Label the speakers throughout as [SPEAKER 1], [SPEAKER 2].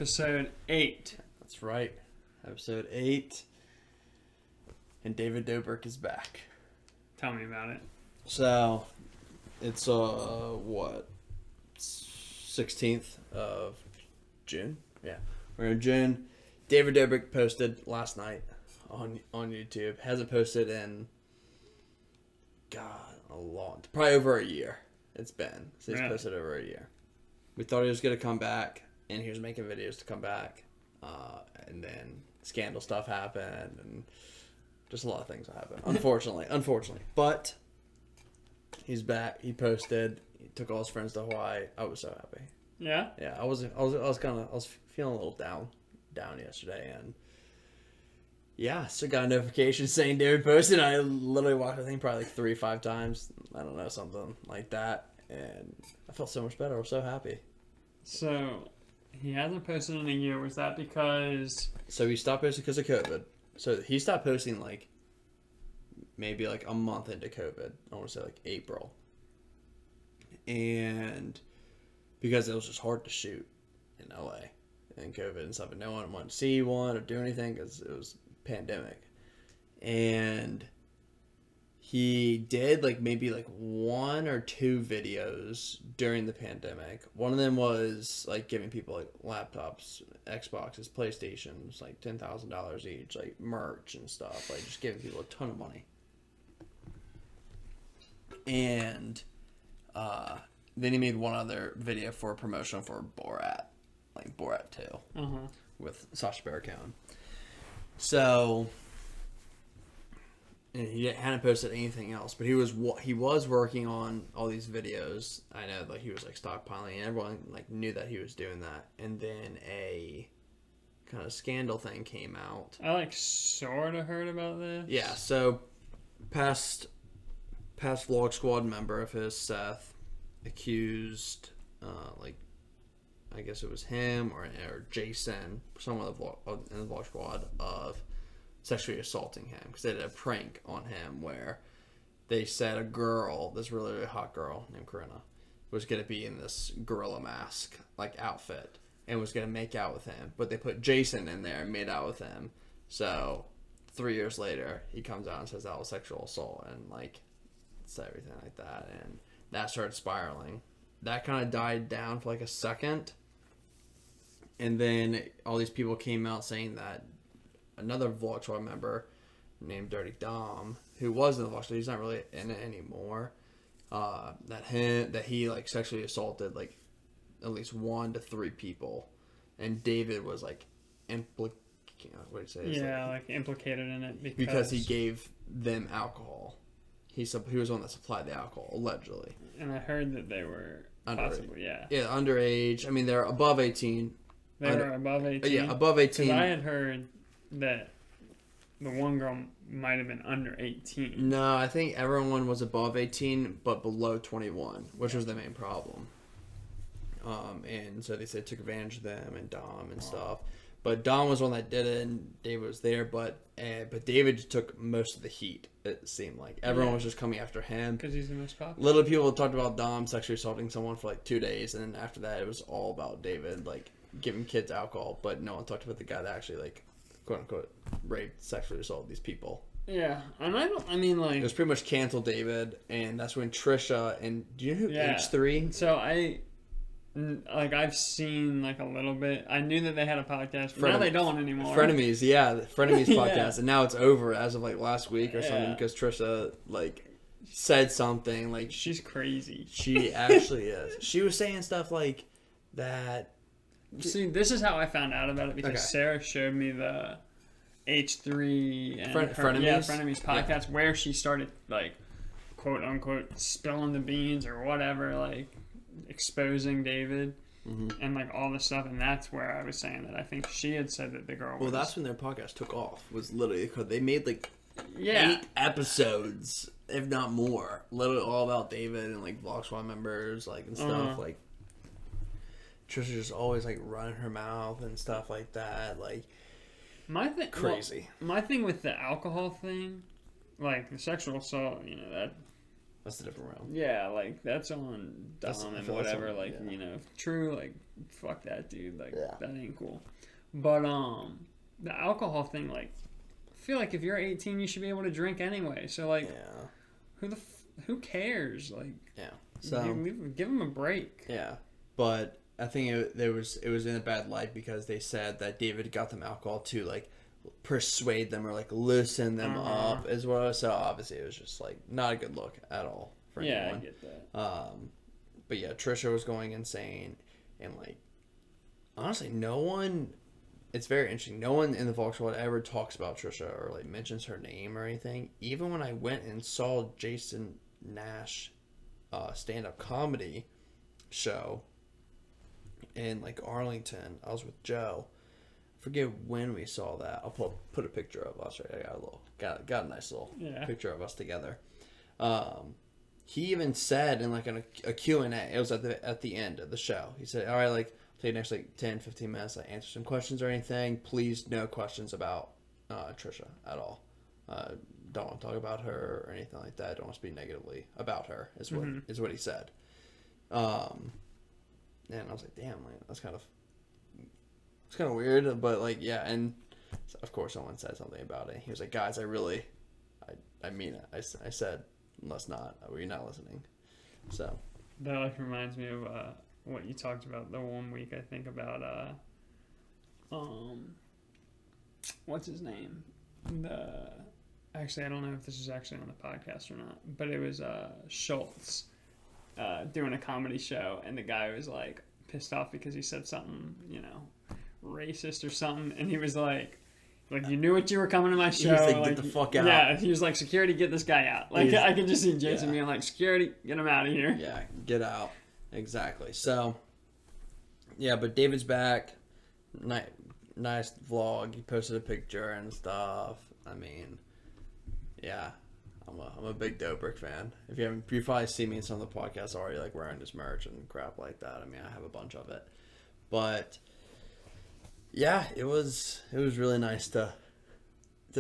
[SPEAKER 1] episode 8.
[SPEAKER 2] That's right. Episode 8. And David Dobrik is back.
[SPEAKER 1] Tell me about it.
[SPEAKER 2] So, it's, 16th of June? Yeah. We're in June. David Dobrik posted last night on YouTube. Hasn't posted in, probably over a year. It's been. So he's posted over a year. We thought he was going to come back, and he was making videos to come back. And then scandal stuff happened, and just a lot of things happened. Unfortunately. But he's back. He posted. He took all his friends to Hawaii. I was so happy.
[SPEAKER 1] Yeah?
[SPEAKER 2] Yeah, I was feeling a little down yesterday, and yeah, so got a notification saying David posted. I literally watched, I think, probably like 3-5 times. I don't know, something like that. And I felt so much better. I was so happy.
[SPEAKER 1] So, he hasn't posted in a year. Was that because...
[SPEAKER 2] So he stopped posting because of COVID. So he stopped posting like maybe like a month into COVID. I want to say like April. And because it was just hard to shoot in LA and COVID and stuff. And no one wanted to see one or do anything because it was pandemic. And he did like maybe like 1 or 2 videos during the pandemic. One of them was like giving people like laptops, Xboxes, PlayStations, like $10,000 each, like merch and stuff, like just giving people a ton of money. And then he made one other video for a promotion for Borat, like Borat 2, with Sacha Baron Cohen. So, and he hadn't posted anything else, but he was working on all these videos. I know, like he was like stockpiling, and everyone like knew that he was doing that. And then a kind of scandal thing came out.
[SPEAKER 1] I like sort of heard about this.
[SPEAKER 2] Yeah, so past Vlog Squad member of his, Seth, accused, like, I guess it was him or Jason, someone in the Vlog Squad, of sexually assaulting him because they did a prank on him where they said a girl, this really, really hot girl named Corinna, was going to be in this gorilla mask like outfit and was going to make out with him, but they put Jason in there and made out with him. So 3 years later he comes out and says that was sexual assault and like said everything like that, and that started spiraling. That kind of died down for like a second, and then all these people came out saying that another Vlog Squad member named Dirty Dom, who was in the Vlog Squad, he's not really in it anymore, that he like sexually assaulted like at least 1 to 3 people, and David was like implicated
[SPEAKER 1] in it
[SPEAKER 2] because he gave them alcohol. He was the one that supplied the alcohol, allegedly.
[SPEAKER 1] And I heard that they were possibly,
[SPEAKER 2] Yeah, underage. I mean, they're above 18.
[SPEAKER 1] They were above 18?
[SPEAKER 2] Yeah, above 18.
[SPEAKER 1] Because I had heard that the one girl might have been under 18.
[SPEAKER 2] No, I think everyone was above 18, but below 21, which was the main problem. And so they said took advantage of them and Dom and stuff. But Dom was one that did it, and David was there. But David took most of the heat. It seemed like everyone was just coming after him
[SPEAKER 1] because he's the most popular.
[SPEAKER 2] Little people talked about Dom sexually assaulting someone for like 2 days, and then after that, it was all about David like giving kids alcohol. But no one talked about the guy that actually like quote unquote raped, sexually assaulted these people.
[SPEAKER 1] Yeah, and it
[SPEAKER 2] was pretty much canceled David, and that's when Trisha and do you know who H3?
[SPEAKER 1] So I've seen like a little bit. I knew that they had a podcast, but now they don't anymore.
[SPEAKER 2] Frenemies, yeah, the Frenemies podcast, and now it's over as of like last week or something because Trisha like said something like
[SPEAKER 1] she's crazy.
[SPEAKER 2] She actually is. She was saying stuff like that.
[SPEAKER 1] See, this is how I found out about it because Sarah showed me the H3 and Frenemies podcast where she started like quote unquote spilling the beans or whatever, like exposing David and like all this stuff, and that's where I was saying that I think she had said that the girl was...
[SPEAKER 2] Well, that's when their podcast took off, was literally because they made like 8 episodes, if not more, literally all about David and like Vlog Squad members like and stuff. Like Trisha just always like running her mouth and stuff like that, like crazy.
[SPEAKER 1] My thing with the alcohol thing, like the sexual assault, that
[SPEAKER 2] That's a different realm.
[SPEAKER 1] Yeah, like that's on Dom and whatever. Like you know, true. Like fuck that dude. Like that ain't cool. But the alcohol thing, like, I feel like if you're 18, you should be able to drink anyway. So like, who cares? Like,
[SPEAKER 2] so
[SPEAKER 1] give them a break.
[SPEAKER 2] Yeah, but I think it was in a bad light because they said that David got them alcohol to like persuade them or like loosen them up as well. So obviously it was just like not a good look at all for anyone.
[SPEAKER 1] I get that.
[SPEAKER 2] But yeah, Trisha was going insane, and like honestly, no one. It's very interesting. No one in the Vlog Squad ever talks about Trisha or like mentions her name or anything. Even when I went and saw Jason Nash stand-up comedy show in like Arlington, I was with Joe. I forget when we saw that. I'll put a picture of us. Right, I got a nice little picture of us together. He even said in like a Q&A, it was at the end of the show. He said, "All right, like take the next like 10-15 minutes, like answer some questions or anything. Please, no questions about Trisha at all. Don't want to talk about her or anything like that. Don't want to speak negatively about her." Is what he said. And I was like, damn, like, it's kind of weird, but like, yeah. And of course, someone said something about it. He was like, "Guys, I mean it. I said, let's not. We're not listening." So
[SPEAKER 1] that like reminds me of what you talked about the one week. I think about what's his name? Actually, I don't know if this is actually on the podcast or not, but it was Schultz doing a comedy show, and the guy was like pissed off because he said something, you know, racist or something, and he was like you knew what you were coming to my show.
[SPEAKER 2] He was like, "Get the fuck out."
[SPEAKER 1] Yeah, he was like, "Security, get this guy out." Like I can just see Jason being like, "Security, get him out of here."
[SPEAKER 2] Yeah, get out. Exactly. So, yeah, but David's back. Nice vlog. He posted a picture and stuff. I mean, yeah, I'm a big Dobrik fan. If you probably see me in some of the podcasts already, like wearing his merch and crap like that. I mean, I have a bunch of it, but yeah, it was really nice to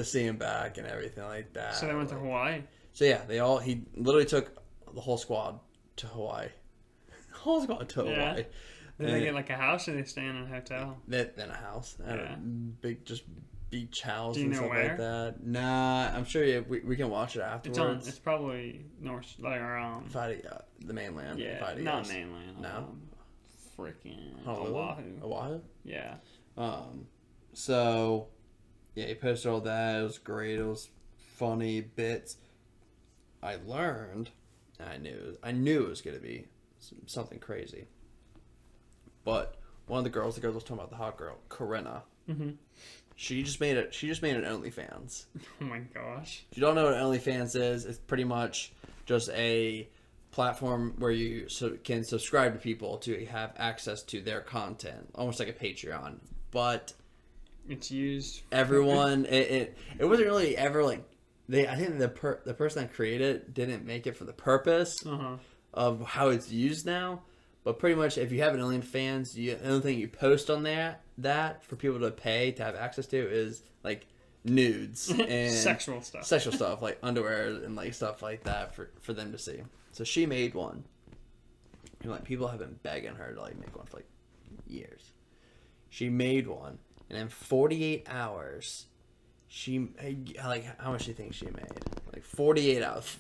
[SPEAKER 2] see him back and everything like that.
[SPEAKER 1] So they went to Hawaii.
[SPEAKER 2] So yeah, he literally took the whole squad to Hawaii. Hawaii.
[SPEAKER 1] Did they get like a house or they stay in a hotel?
[SPEAKER 2] Then a house. A big just beach house
[SPEAKER 1] and stuff
[SPEAKER 2] like that. Nah, I'm sure we can watch it afterwards.
[SPEAKER 1] It's probably north, like around
[SPEAKER 2] the mainland.
[SPEAKER 1] Yeah, not mainland.
[SPEAKER 2] No.
[SPEAKER 1] Freaking Oahu. Yeah.
[SPEAKER 2] So yeah, he posted all that. It was great. It was funny bits. I learned, and I knew it was gonna be something crazy. But one of the girls I was talking about, the hot girl, Corinna. Mm-hmm. She just made an OnlyFans.
[SPEAKER 1] Oh my gosh!
[SPEAKER 2] If you don't know what OnlyFans is, it's pretty much just a platform where you can subscribe to people to have access to their content, almost like a Patreon. But
[SPEAKER 1] it's used.
[SPEAKER 2] Everyone, it wasn't really ever like I think the person that created it didn't make it for the purpose of how it's used now. But pretty much, if you have an OnlyFans, the only thing you post on that for people to pay to have access to is like nudes and
[SPEAKER 1] sexual stuff
[SPEAKER 2] like underwear and like stuff like that for them to see. So she made one, and like people have been begging her to like make one for like years. She made one, and in 48 hours, she like how much do you think she made? Like 48 hours.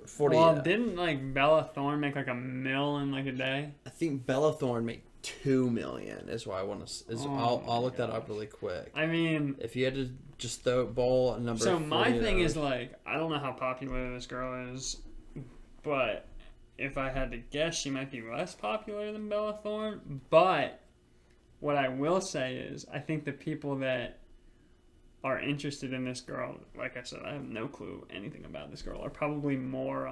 [SPEAKER 2] 48
[SPEAKER 1] well,
[SPEAKER 2] hours.
[SPEAKER 1] Didn't like Bella Thorne make like $1 million in like a day?
[SPEAKER 2] I think Bella Thorne made $2 million. Is why I want to. I'll look that up really quick.
[SPEAKER 1] I mean,
[SPEAKER 2] if you had to just bowl a number.
[SPEAKER 1] So my thing is like, I don't know how popular this girl is, but if I had to guess, she might be less popular than Bella Thorne. But what I will say is, I think the people that are interested in this girl, like I said, I have no clue anything about this girl, are probably more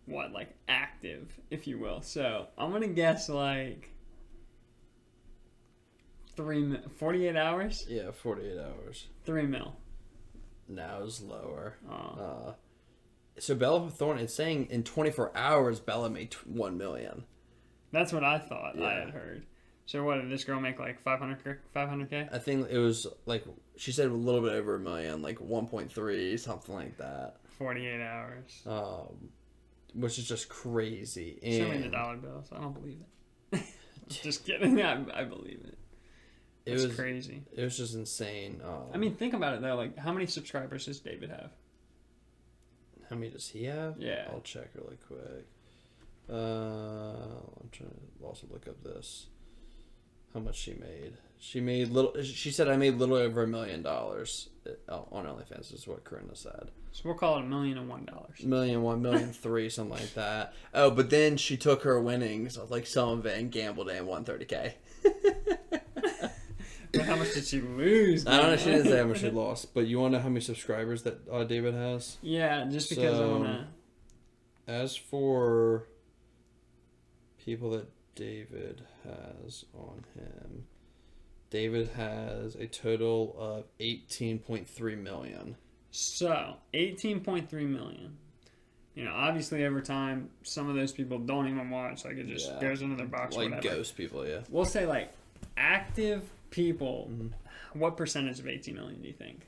[SPEAKER 1] like active, if you will. So I'm gonna guess like 48 hours.
[SPEAKER 2] Yeah, 48 hours.
[SPEAKER 1] $3 million.
[SPEAKER 2] No, it was lower. So Bella Thorne, it's saying in 24 hours Bella made $1 million.
[SPEAKER 1] That's what I thought. I had heard. So what did this girl make, like 500K?
[SPEAKER 2] I think it was like she said a little bit over $1 million, like 1.3, something like that.
[SPEAKER 1] 48 hours.
[SPEAKER 2] which is just crazy.
[SPEAKER 1] Show me the dollar bills. I don't believe it. Just kidding. I believe it. It was crazy.
[SPEAKER 2] It was just insane.
[SPEAKER 1] I mean, think about it though. Like, how many subscribers does David have?
[SPEAKER 2] How many does he have?
[SPEAKER 1] Yeah.
[SPEAKER 2] I'll check really quick. I'm trying to also look up this. How much she made? She said I made little over $1 million on OnlyFans. Is what Corinna said.
[SPEAKER 1] So we'll call it $1,001.
[SPEAKER 2] $1,003, something like that. Oh, but then she took her winnings, like some of it, and gambled it and won $30K.
[SPEAKER 1] But how much did she lose?
[SPEAKER 2] I don't know. She didn't say how much she lost. But you want to know how many subscribers that David has?
[SPEAKER 1] Yeah, just because I want to.
[SPEAKER 2] As for people that David has on him, David has a total of 18.3 million.
[SPEAKER 1] So, 18.3 million. You know, obviously over time, some of those people don't even watch. Like, it just goes into their box or
[SPEAKER 2] like
[SPEAKER 1] whatever.
[SPEAKER 2] ghost people, yeah.
[SPEAKER 1] We'll say, like, active people. What percentage of 18 million do you think?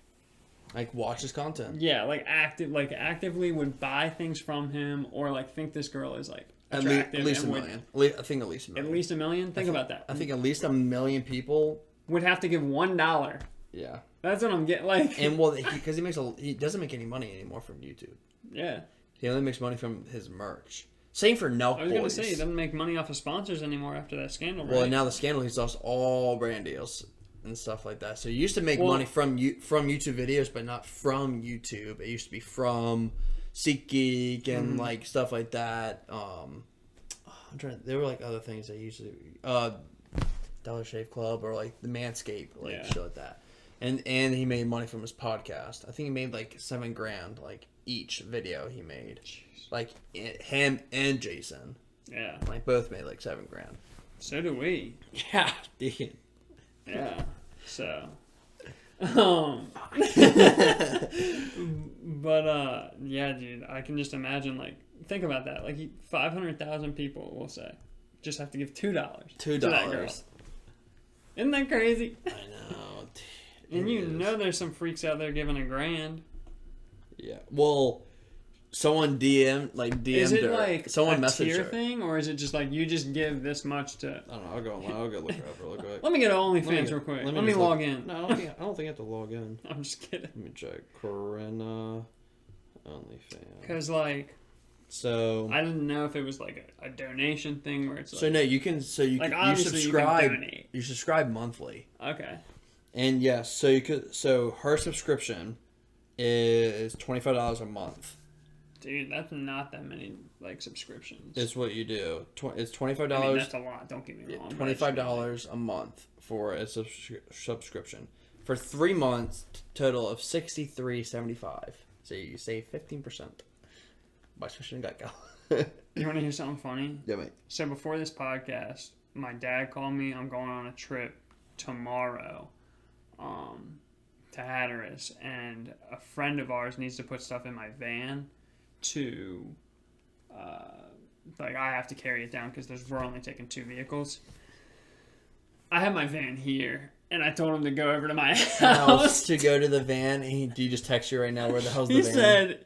[SPEAKER 2] Like, watch his content.
[SPEAKER 1] Yeah, actively would buy things from him or, like, think this girl is, like, attractive.
[SPEAKER 2] At least a million. I think at least a million.
[SPEAKER 1] At least a million? Think about that.
[SPEAKER 2] I think at least 1 million people
[SPEAKER 1] would have to give $1.
[SPEAKER 2] Yeah.
[SPEAKER 1] That's what I'm getting, like.
[SPEAKER 2] And, well, because he doesn't make any money anymore from YouTube.
[SPEAKER 1] Yeah.
[SPEAKER 2] He only makes money from his merch. Same for Nelk Boys.
[SPEAKER 1] I was going to say, he doesn't make money off of sponsors anymore after that scandal, right?
[SPEAKER 2] Well, now the scandal, he's lost all brand deals and stuff like that. So he used to make money from YouTube videos, but not from YouTube. It used to be from SeatGeek and, like, stuff like that. There were, like, other things that used to Dollar Shave Club or, like, the Manscaped, like, shit like that. And he made money from his podcast. I think he made, like, $7,000, like, each video he made. Jeez. Like, him and Jason.
[SPEAKER 1] Yeah.
[SPEAKER 2] Like, both made, like, $7,000.
[SPEAKER 1] So do we.
[SPEAKER 2] Yeah, dude.
[SPEAKER 1] Yeah. So. But, yeah, dude, I can just imagine, like, think about that. Like, 500,000 people, we'll say, just have to give $2. $2 to that girl. Isn't that crazy?
[SPEAKER 2] I know.
[SPEAKER 1] And you know there's some freaks out there giving $1,000.
[SPEAKER 2] Yeah. Well, someone DM'd
[SPEAKER 1] Is it
[SPEAKER 2] her.
[SPEAKER 1] Like
[SPEAKER 2] someone
[SPEAKER 1] a
[SPEAKER 2] messaged
[SPEAKER 1] tier
[SPEAKER 2] her.
[SPEAKER 1] thing, or is it just like you just give this much to?
[SPEAKER 2] I don't know. I'll go look her up real quick.
[SPEAKER 1] Let me get OnlyFans real quick. Let me log in.
[SPEAKER 2] No, I don't think you have to log in.
[SPEAKER 1] I'm just kidding.
[SPEAKER 2] Let me check. Corinna OnlyFans.
[SPEAKER 1] Because like.
[SPEAKER 2] So
[SPEAKER 1] I didn't know if it was like a donation thing where it's like.
[SPEAKER 2] So no, you can. So you
[SPEAKER 1] like
[SPEAKER 2] can,
[SPEAKER 1] obviously
[SPEAKER 2] you subscribe.
[SPEAKER 1] You can donate.
[SPEAKER 2] You subscribe monthly.
[SPEAKER 1] Okay.
[SPEAKER 2] And yes, so you could. So her subscription is $25 a month.
[SPEAKER 1] Dude, that's not that many like subscriptions.
[SPEAKER 2] It's what you do. It's $25.
[SPEAKER 1] I mean, that's a lot. Don't get me wrong.
[SPEAKER 2] $25 a month for a subscription for 3 months. Total of $63.75. So you save 15% by switching to Geico.
[SPEAKER 1] You want to hear something funny?
[SPEAKER 2] Yeah, mate.
[SPEAKER 1] So before this podcast, my dad called me. I'm going on a trip tomorrow. To Hatteras, and a friend of ours needs to put stuff in my van to like I have to carry it down because we're only taking 2 vehicles. I have my van here, and I told him to go over to my house
[SPEAKER 2] to go to the van. And do you just text you right now? Where the hell's the van?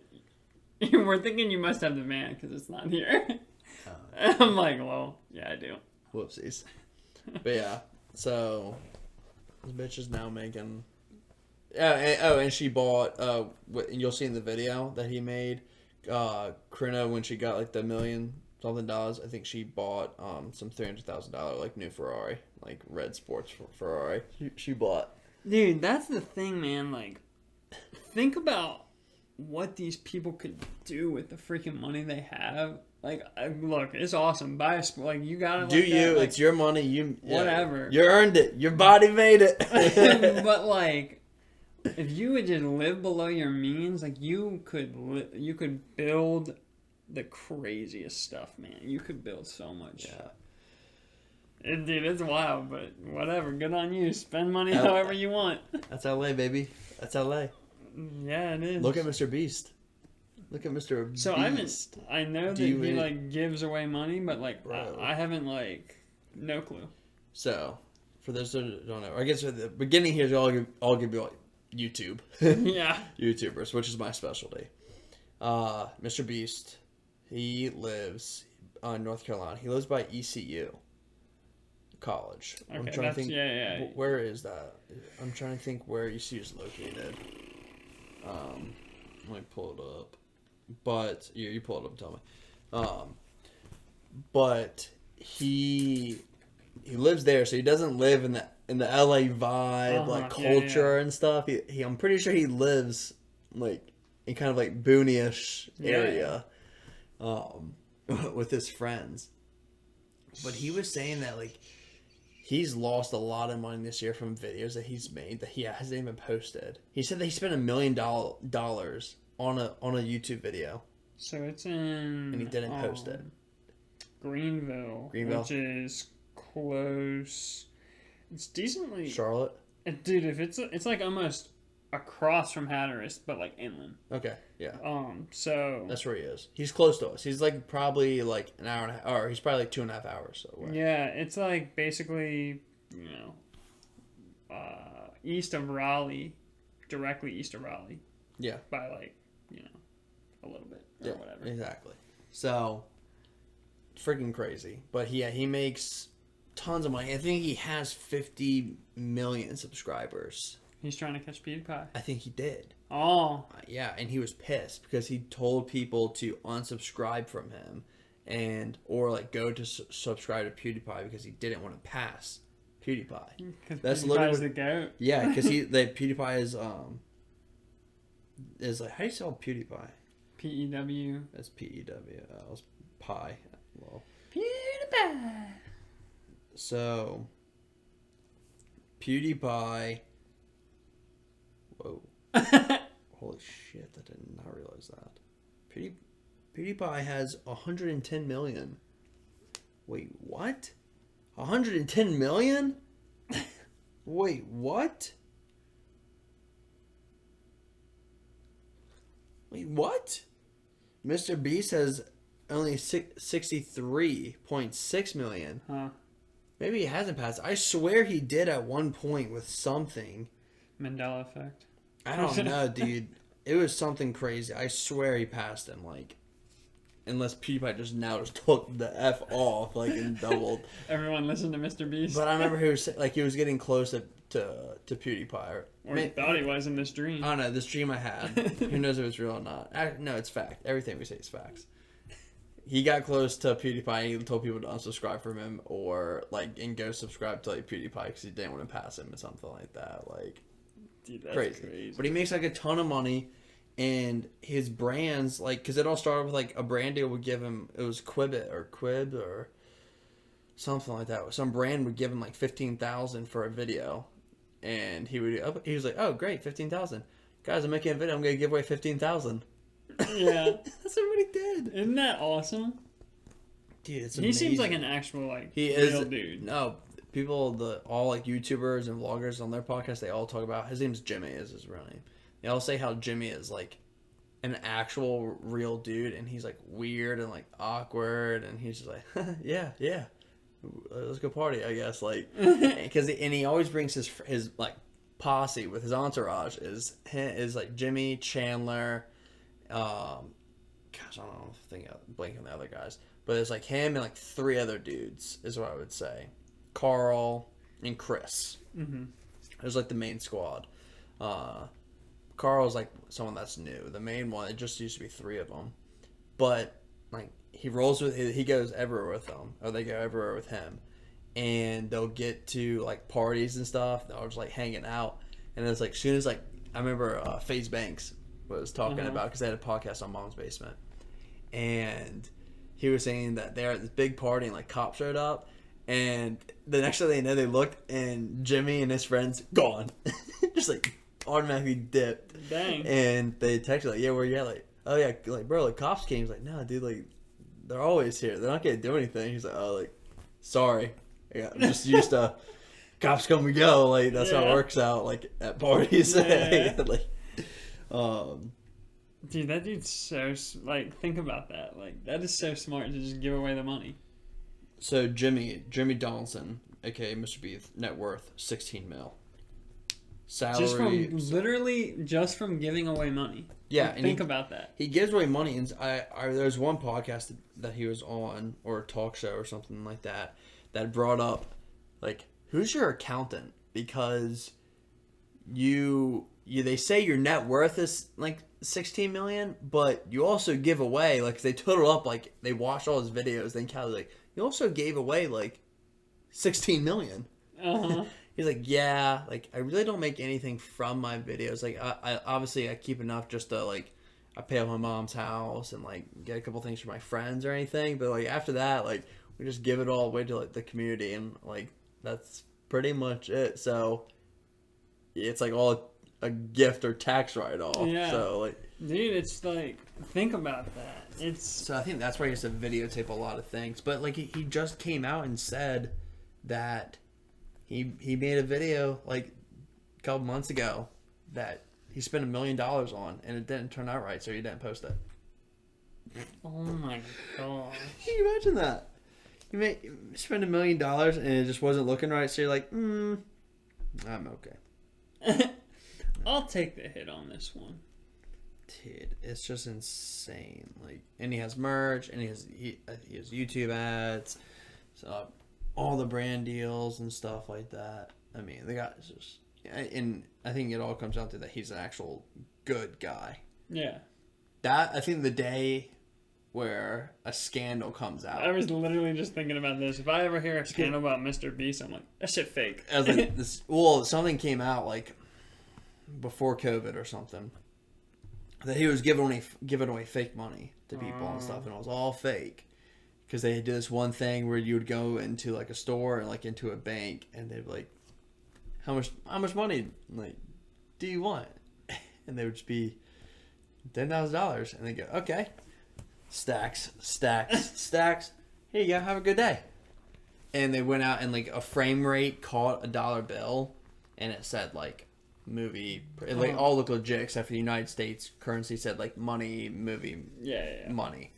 [SPEAKER 1] He said, "We're thinking you must have the van because it's not here." I'm like, "Well, yeah, I do."
[SPEAKER 2] Whoopsies. But yeah, so this bitch is now making. And she bought. You'll see in the video that he made. Corinna, when she got like the $1 million something, I think she bought some $300,000 like new Ferrari, like red sports Ferrari. She bought.
[SPEAKER 1] Dude, that's the thing, man. Like, think about what these people could do with the freaking money they have. Like, look, it's awesome. Buy a sport. Like, you got it.
[SPEAKER 2] Do you? Like, it's your money.
[SPEAKER 1] Whatever.
[SPEAKER 2] You earned it. Your body made it.
[SPEAKER 1] But like. If you would just live below your means, like you could build the craziest stuff, man. You could build so much.
[SPEAKER 2] Yeah.
[SPEAKER 1] Dude, it's wild, but whatever. Good on you. Spend money however you want.
[SPEAKER 2] That's LA, baby. That's LA.
[SPEAKER 1] Yeah, it is.
[SPEAKER 2] Look at Mr. Beast. Look at Mr. Beast.
[SPEAKER 1] So I know that he like gives away money, but like I haven't like no clue.
[SPEAKER 2] So, for those that don't know, I guess at the beginning here, I'll give you like YouTube.
[SPEAKER 1] Yeah.
[SPEAKER 2] YouTubers, which is my specialty. Mr. Beast, He lives in North Carolina. He lives by ECU College.
[SPEAKER 1] Okay,
[SPEAKER 2] I'm trying to think.
[SPEAKER 1] Yeah.
[SPEAKER 2] Where is that? I'm trying to think where ECU is located. Let me pull it up. But you pull it up and tell me. But he lives there, so he doesn't live in the LA vibe, like culture and stuff. He I'm pretty sure he lives like in kind of like boonyish area, with his friends. But he was saying that like he's lost a lot of money this year from videos that he's made that he hasn't even posted. He said that he spent $1 million on a YouTube video.
[SPEAKER 1] So it's in...
[SPEAKER 2] And he didn't post it.
[SPEAKER 1] Greenville, which is close. It's decently...
[SPEAKER 2] Charlotte?
[SPEAKER 1] Dude, if it's like almost across from Hatteras, but like inland.
[SPEAKER 2] Okay, yeah.
[SPEAKER 1] So...
[SPEAKER 2] That's where he is. He's close to us. He's like probably like an hour and a half, or he's probably like 2.5 hours away.
[SPEAKER 1] Yeah, it's like basically, east of Raleigh, directly east of Raleigh.
[SPEAKER 2] Yeah.
[SPEAKER 1] By like, a little bit or whatever.
[SPEAKER 2] Exactly. So, freaking crazy. But he makes tons of money. I think he has 50 million subscribers.
[SPEAKER 1] He's trying to catch PewDiePie.
[SPEAKER 2] I think he did.
[SPEAKER 1] Oh.
[SPEAKER 2] Yeah, and he was pissed because he told people to unsubscribe from him or like go to subscribe to PewDiePie because he didn't want to pass PewDiePie.
[SPEAKER 1] That's literally the goat.
[SPEAKER 2] Yeah, because PewDiePie is like, how do you spell PewDiePie?
[SPEAKER 1] PEW.
[SPEAKER 2] That's PEW. It's pie. Well,
[SPEAKER 1] PewDiePie.
[SPEAKER 2] So, PewDiePie. Whoa. Holy shit, I did not realize that. PewDiePie has 110 million. Wait, what? 110 million? Wait, what? Wait, what? Mr. Beast has only 63.6 million.
[SPEAKER 1] Huh.
[SPEAKER 2] Maybe he hasn't passed. I swear he did at one point with something.
[SPEAKER 1] Mandela effect.
[SPEAKER 2] I don't know, dude. It was something crazy. I swear he passed him, like, unless PewDiePie just took the F off, like, and doubled.
[SPEAKER 1] Everyone listened to Mr. Beast.
[SPEAKER 2] But I remember he was getting close to PewDiePie.
[SPEAKER 1] Or he thought he was in this dream.
[SPEAKER 2] I don't know, this dream I had. Who knows if it's real or not. No, it's fact. Everything we say is facts. He got close to PewDiePie and he told people to unsubscribe from him or, like, and go subscribe to, like, PewDiePie because he didn't want to pass him or something like that. Like,
[SPEAKER 1] dude, that's crazy.
[SPEAKER 2] But he makes, like, a ton of money. And his brands, like, because it all started with, like, a brand deal would give him, it was Quib or something like that. Some brand would give him, like, $15,000 for a video. And he was like, oh, great, $15,000. Guys, I'm making a video. I'm going to give away $15,000.
[SPEAKER 1] Yeah.
[SPEAKER 2] That's what he did.
[SPEAKER 1] Isn't that awesome?
[SPEAKER 2] Dude, it's
[SPEAKER 1] amazing. He seems like an actual, like, real dude.
[SPEAKER 2] No, people, all, like, YouTubers and vloggers on their podcast, they all talk about, his name's Jimmy is his real name. They all say how Jimmy is, like, an actual real dude, and he's, like, weird and, like, awkward, and he's just like, yeah, let's go party, I guess, like, because he always brings his like, posse with his entourage is like, Jimmy, Chandler, gosh, I don't know, blanking on the other guys, but it's, like, him and, like, 3 other dudes, is what I would say. Carl and Chris. Mm-hmm. It was, like, the main squad. Carl's, like, someone that's new. The main one, it just used to be 3 of them. But, like, he goes everywhere with them. Or they go everywhere with him. And they'll get to, like, parties and stuff. They're just, like, hanging out. And it's, like, soon as, like, I remember FaZe Banks was talking about, because they had a podcast on Mom's Basement. And he was saying that they're at this big party and, like, cops showed up. And the next thing they know, they looked and Jimmy and his friends, gone. Just, like, automatically dipped.
[SPEAKER 1] Dang.
[SPEAKER 2] And they texted, like, yeah, where you at? Like, oh, yeah, like, bro, like, cops came. He's like, no, dude, like, they're always here. They're not going to do anything. He's like, oh, like, sorry. Yeah, I'm just used to cops come and go. Like, that's how it works out, like, at parties.
[SPEAKER 1] Yeah.
[SPEAKER 2] Like,
[SPEAKER 1] dude, that dude's so, like, think about that. Like, that is so smart to just give away the money.
[SPEAKER 2] So, Jimmy Donaldson, a.k.a. Mr. Beast, net worth $16 million. salary.
[SPEAKER 1] Just from giving away money.
[SPEAKER 2] Yeah,
[SPEAKER 1] and think about that.
[SPEAKER 2] He gives away money, and there's one podcast that he was on, or a talk show or something like that, that brought up, like, who's your accountant? Because they say your net worth is like 16 million, but you also give away, like, they total up, like, they watched all his videos, then calculate, like, you also gave away like 16 million.
[SPEAKER 1] Uh-huh.
[SPEAKER 2] He's like, yeah, like, I really don't make anything from my videos. Like, I obviously I keep enough just to, like, I pay off my mom's house and, like, get a couple things for my friends or anything. But, like, after that, like, we just give it all away to, like, the community, and, like, that's pretty much it. So it's like all a gift or tax write-off.
[SPEAKER 1] Yeah.
[SPEAKER 2] So, like,
[SPEAKER 1] dude, it's like, think about that.
[SPEAKER 2] So I think that's why he has to videotape a lot of things. But, like, he just came out and said that he made a video, like, a couple months ago that he spent $1 million on, and it didn't turn out right, so he didn't post it.
[SPEAKER 1] Oh my gosh.
[SPEAKER 2] Can you imagine that? You spend $1 million and it just wasn't looking right, so you're like, I'm okay.
[SPEAKER 1] I'll take the hit on this one.
[SPEAKER 2] Dude, it's just insane. Like, and he has merch, and he has YouTube ads, so all the brand deals and stuff like that. I mean, the guy is just, and I think it all comes down to that he's an actual good guy.
[SPEAKER 1] Yeah.
[SPEAKER 2] That, I think, the day where a scandal comes out.
[SPEAKER 1] I was literally just thinking about this. If I ever hear a scandal about Mr. Beast, I'm like, that shit fake.
[SPEAKER 2] I was like, something came out, like, before COVID or something, that he was giving away fake money to people and stuff, and it was all fake. Because they did this one thing where you would go into, like, a store and, like, into a bank, and they'd be like, how much money, like, do you want? And they would just be $10,000, and they go, okay, stacks. Here you go, have a good day. And they went out, and, like, a frame rate caught a dollar bill, and it said, like, movie, it, like, all looked legit except for the United States currency said, like, money, movie, money.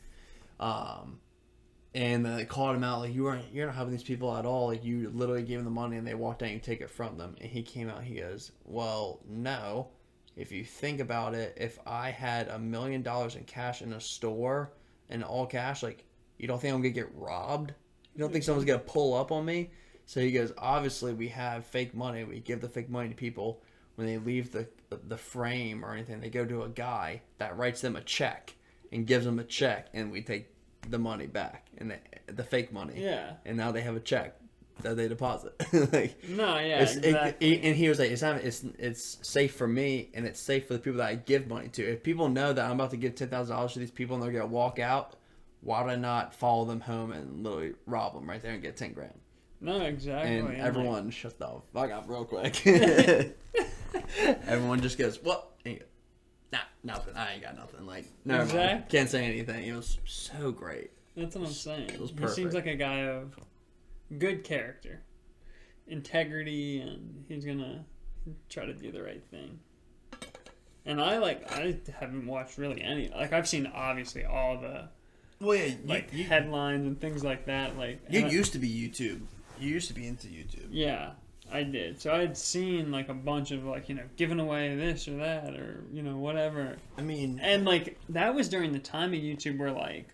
[SPEAKER 2] And they called him out, like, you're not helping these people at all. Like, you literally gave them the money and they walked out and you take it from them. And he came out, he goes, well, no. If you think about it, if I had $1 million in cash in a store and all cash, like, you don't think I'm going to get robbed? You don't think someone's going to pull up on me? So he goes, obviously we have fake money. We give the fake money to people. When they leave the frame or anything, they go to a guy that writes them a check and gives them a check, and we take the money back, and the fake money.
[SPEAKER 1] Yeah.
[SPEAKER 2] And now they have a check that they deposit. Like,
[SPEAKER 1] no, yeah, exactly.
[SPEAKER 2] And he was like, it's safe for me, and it's safe for the people that I give money to. If people know that I'm about to give $10,000 to these people and they're gonna walk out, why would I not follow them home and literally rob them right there and get $10,000?
[SPEAKER 1] No, exactly.
[SPEAKER 2] And everyone shut the fuck up real quick. Everyone just goes, what? And you go, nah, nothing. I ain't got nothing. Like, no, exactly. Can't say anything. It was so great.
[SPEAKER 1] That's what I'm saying.
[SPEAKER 2] It was perfect.
[SPEAKER 1] He seems like a guy of good character, integrity, and he's gonna try to do the right thing. And I haven't watched really any. Like, I've seen obviously all the headlines and things like that. Like,
[SPEAKER 2] you used to be YouTube. You used to be into YouTube.
[SPEAKER 1] Yeah, I did. So I'd seen, like, a bunch of, like, giving away this or that or, whatever.
[SPEAKER 2] I mean...
[SPEAKER 1] And, like, that was during the time of YouTube where, like,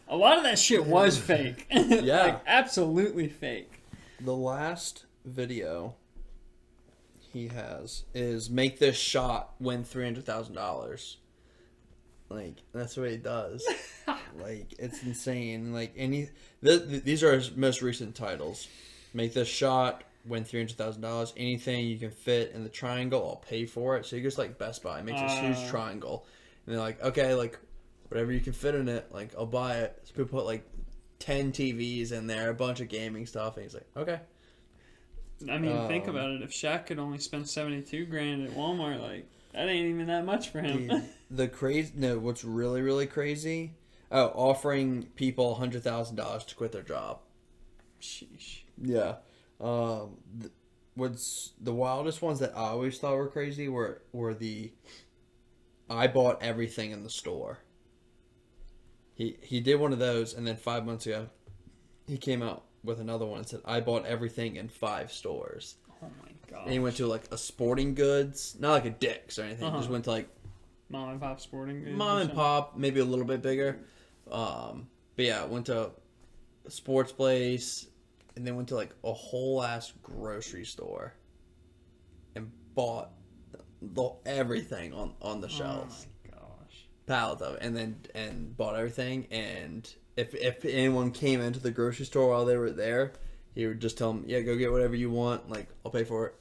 [SPEAKER 1] a lot of that shit was fake.
[SPEAKER 2] Yeah.
[SPEAKER 1] Like, absolutely fake.
[SPEAKER 2] The last video he has is make this shot, win $300,000. Like, that's what he does. Like, it's insane. Like, these are his most recent titles. Make this shot, win $300,000. Anything you can fit in the triangle, I'll pay for it. So he goes, like, Best Buy, makes this huge triangle. And they're like, okay, like, whatever you can fit in it, like, I'll buy it. So people put, like, 10 TVs in there, a bunch of gaming stuff. And he's like, okay.
[SPEAKER 1] I mean, think about it. If Shaq could only spend $72,000 at Walmart, like, that ain't even that much for him.
[SPEAKER 2] Dude, what's really, really crazy? Oh, offering people $100,000 to quit their job.
[SPEAKER 1] Sheesh.
[SPEAKER 2] Yeah. What's the wildest ones that I always thought were crazy were the I bought everything in the store. He did one of those, and then 5 months ago, he came out with another one and said, I bought everything in 5 stores.
[SPEAKER 1] Oh my god.
[SPEAKER 2] And he went to like a sporting goods, not like a Dick's or anything. Just went to like
[SPEAKER 1] mom and pop sporting goods.
[SPEAKER 2] Mom and pop, maybe a little bit bigger. But yeah, went to a sports place, and then went to like a whole ass grocery store, and bought everything on the shelves.
[SPEAKER 1] Oh my gosh.
[SPEAKER 2] Pallet though, and bought everything. And if anyone came into the grocery store while they were there, he would just tell them, "Yeah, go get whatever you want. Like, I'll pay for it."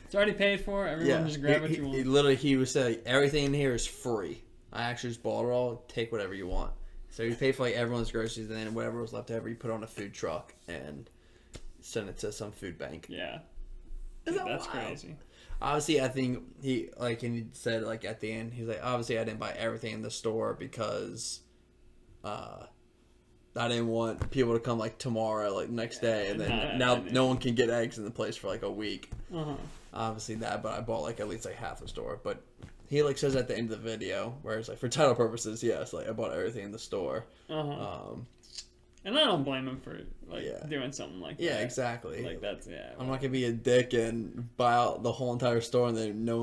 [SPEAKER 1] It's already paid for. Everyone just grab what you want.
[SPEAKER 2] He would say, "Everything in here is free. I actually just bought it all. Take whatever you want." So he paid for like everyone's groceries, and then whatever was left over, he put on a food truck and sent it to some food bank.
[SPEAKER 1] Yeah, that's crazy.
[SPEAKER 2] Obviously, I think he and he said like at the end, he's like, obviously, I didn't buy everything in the store because, I didn't want people to come like tomorrow, like next day, and then now no one can get eggs in the place for like a week. Obviously that, but I bought like at least like half the store. But he like says at the end of the video, where it's like for title purposes, yes, like I bought everything in the store.
[SPEAKER 1] And I don't blame him for like doing something like that.
[SPEAKER 2] Yeah, exactly.
[SPEAKER 1] Like that's
[SPEAKER 2] I'm not gonna be a dick and buy out the whole entire store, and then no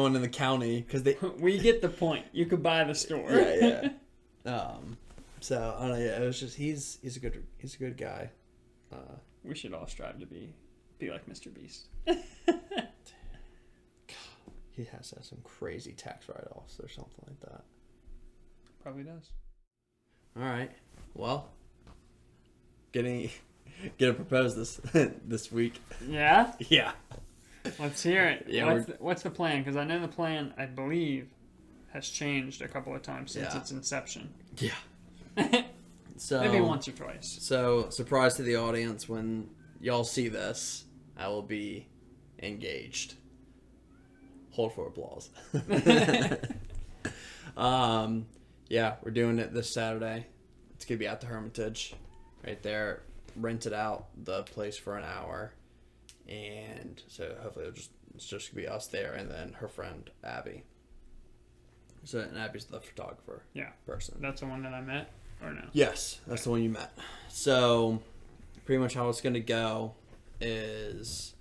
[SPEAKER 2] one in the county because they.
[SPEAKER 1] We get the point. You could buy the store.
[SPEAKER 2] Yeah. So I don't know. Yeah, it was just he's a good guy.
[SPEAKER 1] We should all strive to be like Mr. Beast.
[SPEAKER 2] He has to have some crazy tax write-offs or something like that.
[SPEAKER 1] Probably does.
[SPEAKER 2] All right. Well, getting proposed this week.
[SPEAKER 1] Yeah.
[SPEAKER 2] Yeah.
[SPEAKER 1] Let's hear it.
[SPEAKER 2] Yeah.
[SPEAKER 1] What's the plan? Because I know the plan, I believe, has changed a couple of times since its inception.
[SPEAKER 2] Yeah. So
[SPEAKER 1] maybe once or twice.
[SPEAKER 2] So surprise to the audience when y'all see this, I will be engaged. Hold for applause. Yeah, we're doing it this Saturday. It's gonna be at the Hermitage, right there. Rented out the place for an hour, and so hopefully it's just gonna be us there, and then her friend Abby. So and Abby's the photographer.
[SPEAKER 1] Yeah.
[SPEAKER 2] Person.
[SPEAKER 1] That's the one that I met, or no?
[SPEAKER 2] Yes, that's the one you met. So pretty much how it's gonna go is